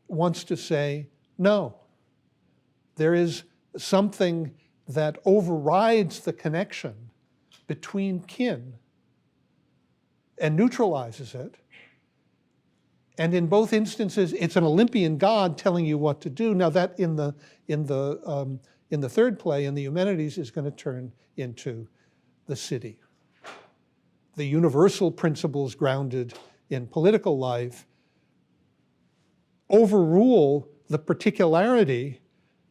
wants to say, no, there is something that overrides the connection between kin and neutralizes it. And in both instances, it's an Olympian god telling you what to do. Now that in the third play, in the Eumenides, is going to turn into the city. The universal principles grounded in political life overrule the particularity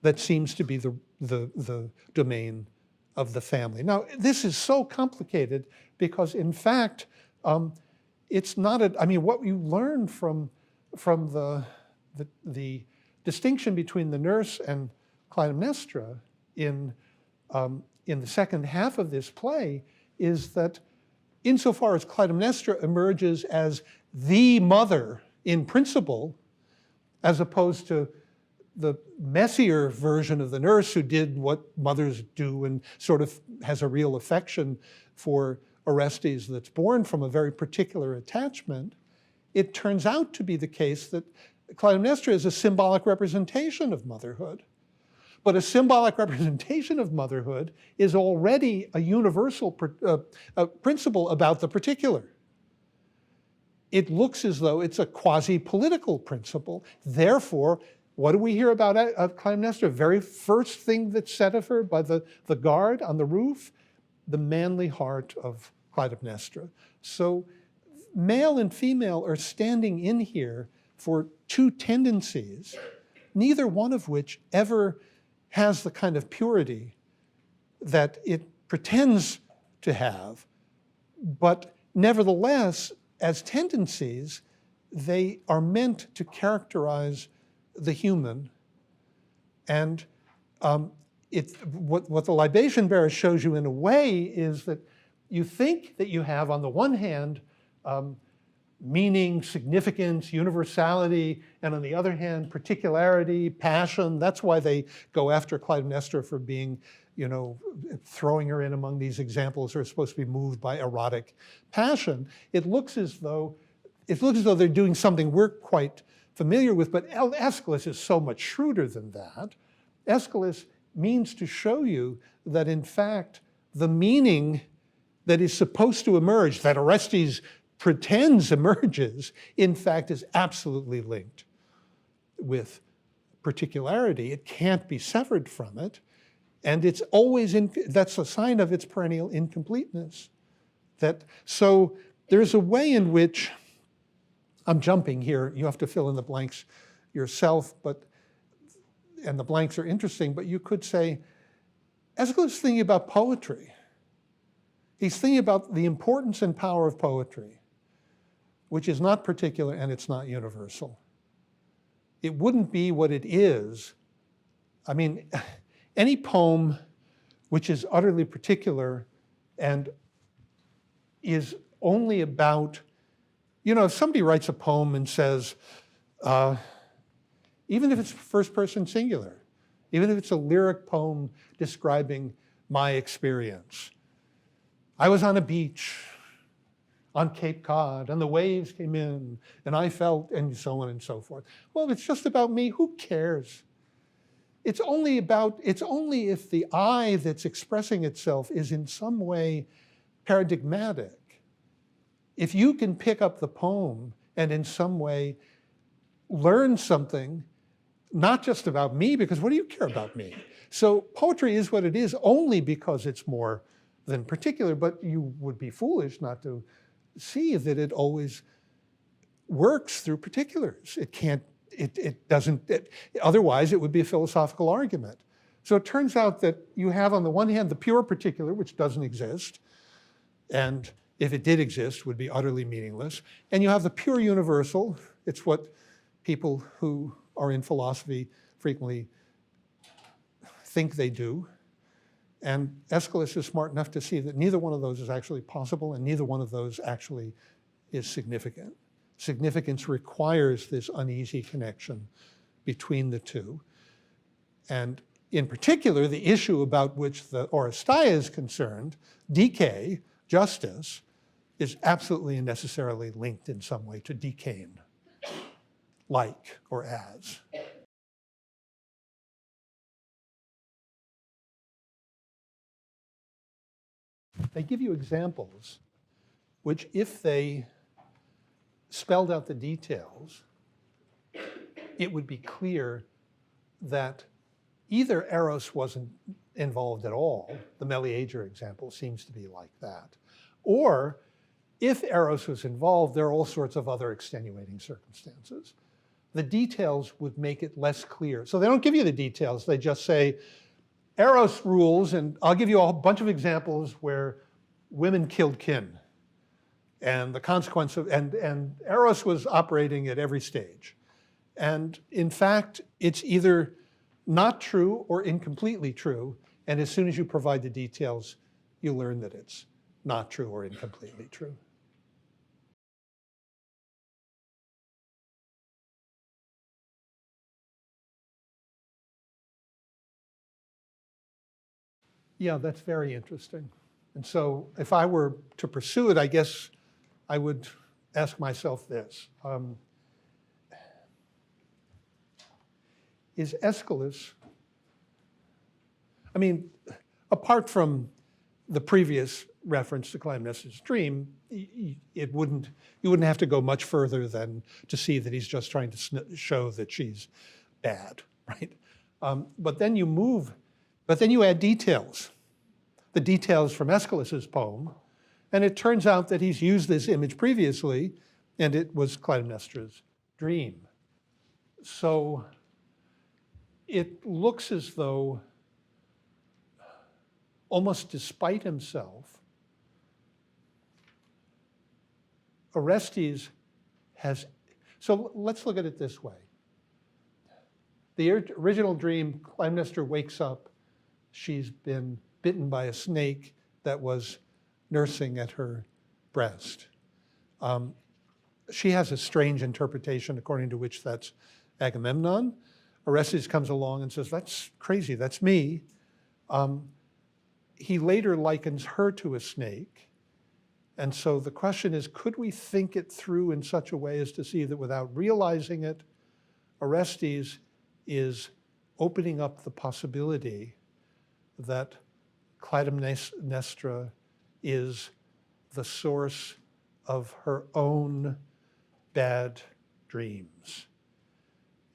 that seems to be the domain of the family. Now, this is so complicated because, in fact, it's not I mean, what you learn from the distinction between the nurse and Clytemnestra in the second half of this play is that insofar as Clytemnestra emerges as the mother in principle, as opposed to the messier version of the nurse who did what mothers do and sort of has a real affection for Orestes that's born from a very particular attachment, it turns out to be the case that Clytemnestra is a symbolic representation of motherhood. But a symbolic representation of motherhood is already a universal principle about the particular. It looks as though it's a quasi-political principle. Therefore, what do we hear about Clytemnestra? Very first thing that's said of her by the guard on the roof, the manly heart of Clytemnestra. So male and female are standing in here for two tendencies, neither one of which ever has the kind of purity that it pretends to have, but nevertheless, as tendencies, they are meant to characterize the human. And what the libation bearer shows you in a way is that you think that you have, on the one hand, meaning, significance, universality, and on the other hand, particularity, passion. That's why they go after Clytemnestra for being, throwing her in among these examples that are supposed to be moved by erotic passion. It looks as though they're doing something we're quite familiar with, but Aeschylus is so much shrewder than that. Aeschylus means to show you that, in fact, the meaning that is supposed to emerge, that Orestes pretends emerges, in fact, is absolutely linked with particularity. It can't be severed from it. And it's always, that's a sign of its perennial incompleteness. So there's a way in which, I'm jumping here, you have to fill in the blanks yourself, and the blanks are interesting, but you could say, Aeschylus is thinking about poetry. He's thinking about the importance and power of poetry, which is not particular and it's not universal. It wouldn't be what it is. I mean, any poem which is utterly particular and is only about, if somebody writes a poem and says, even if it's first person singular, even if it's a lyric poem describing my experience, I was on a beach on Cape Cod, and the waves came in, and I felt, and so on and so forth. Well, it's just about me. Who cares? It's only if the I that's expressing itself is in some way paradigmatic. If you can pick up the poem and in some way learn something, not just about me, because what do you care about me? So poetry is what it is only because it's more than particular, but you would be foolish not to see that it always works through particulars. It can't, it doesn't, otherwise it would be a philosophical argument. So it turns out that you have, on the one hand, the pure particular, which doesn't exist, and if it did exist, would be utterly meaningless. And you have the pure universal. It's what people who are in philosophy frequently think they do. And Aeschylus is smart enough to see that neither one of those is actually possible, and neither one of those actually is significant. Significance requires this uneasy connection between the two. And in particular, the issue about which the Oresteia is concerned, decay, justice, is absolutely and necessarily linked in some way to decain, like or as. They give you examples which, if they spelled out the details, it would be clear that either Eros wasn't involved at all. The Meleager example seems to be like that. Or if Eros was involved, there are all sorts of other extenuating circumstances. The details would make it less clear. So they don't give you the details. They just say, Eros rules, and I'll give you a bunch of examples where women killed kin. And the consequence of, and Eros was operating at every stage. And in fact, it's either not true or incompletely true. And as soon as you provide the details, you learn that it's not true or incompletely true. Yeah, that's very interesting. And so if I were to pursue it, I guess I would ask myself this. Is Aeschylus, I mean, apart from the previous reference to Clytemnestra's dream, you wouldn't have to go much further than to see that he's just trying to show that she's bad, right? But then you add details, the details from Aeschylus's poem, and it turns out that he's used this image previously, and it was Clytemnestra's dream. So it looks as though, almost despite himself, Orestes has, so let's look at it this way. The original dream, Clytemnestra wakes up, she's been bitten by a snake that was nursing at her breast. She has a strange interpretation according to which that's Agamemnon. Orestes comes along and says, that's crazy, that's me. He later likens her to a snake. And so the question is, could we think it through in such a way as to see that without realizing it, Orestes is opening up the possibility that Clytemnestra is the source of her own bad dreams.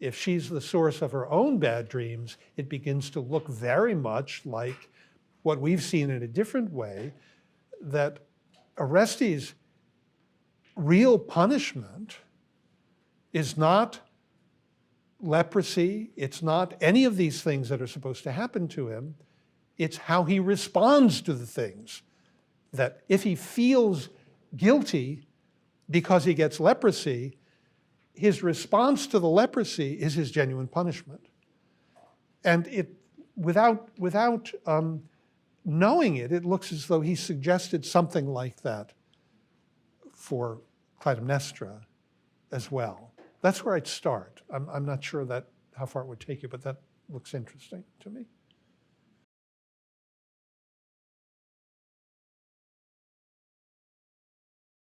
If she's the source of her own bad dreams, it begins to look very much like what we've seen in a different way, that Orestes' real punishment is not leprosy, it's not any of these things that are supposed to happen to him, it's how he responds to the things. That if he feels guilty because he gets leprosy, his response to the leprosy is his genuine punishment. And without knowing it, it looks as though he suggested something like that for Clytemnestra as well. That's where I'd start. I'm not sure how far it would take you, but that looks interesting to me.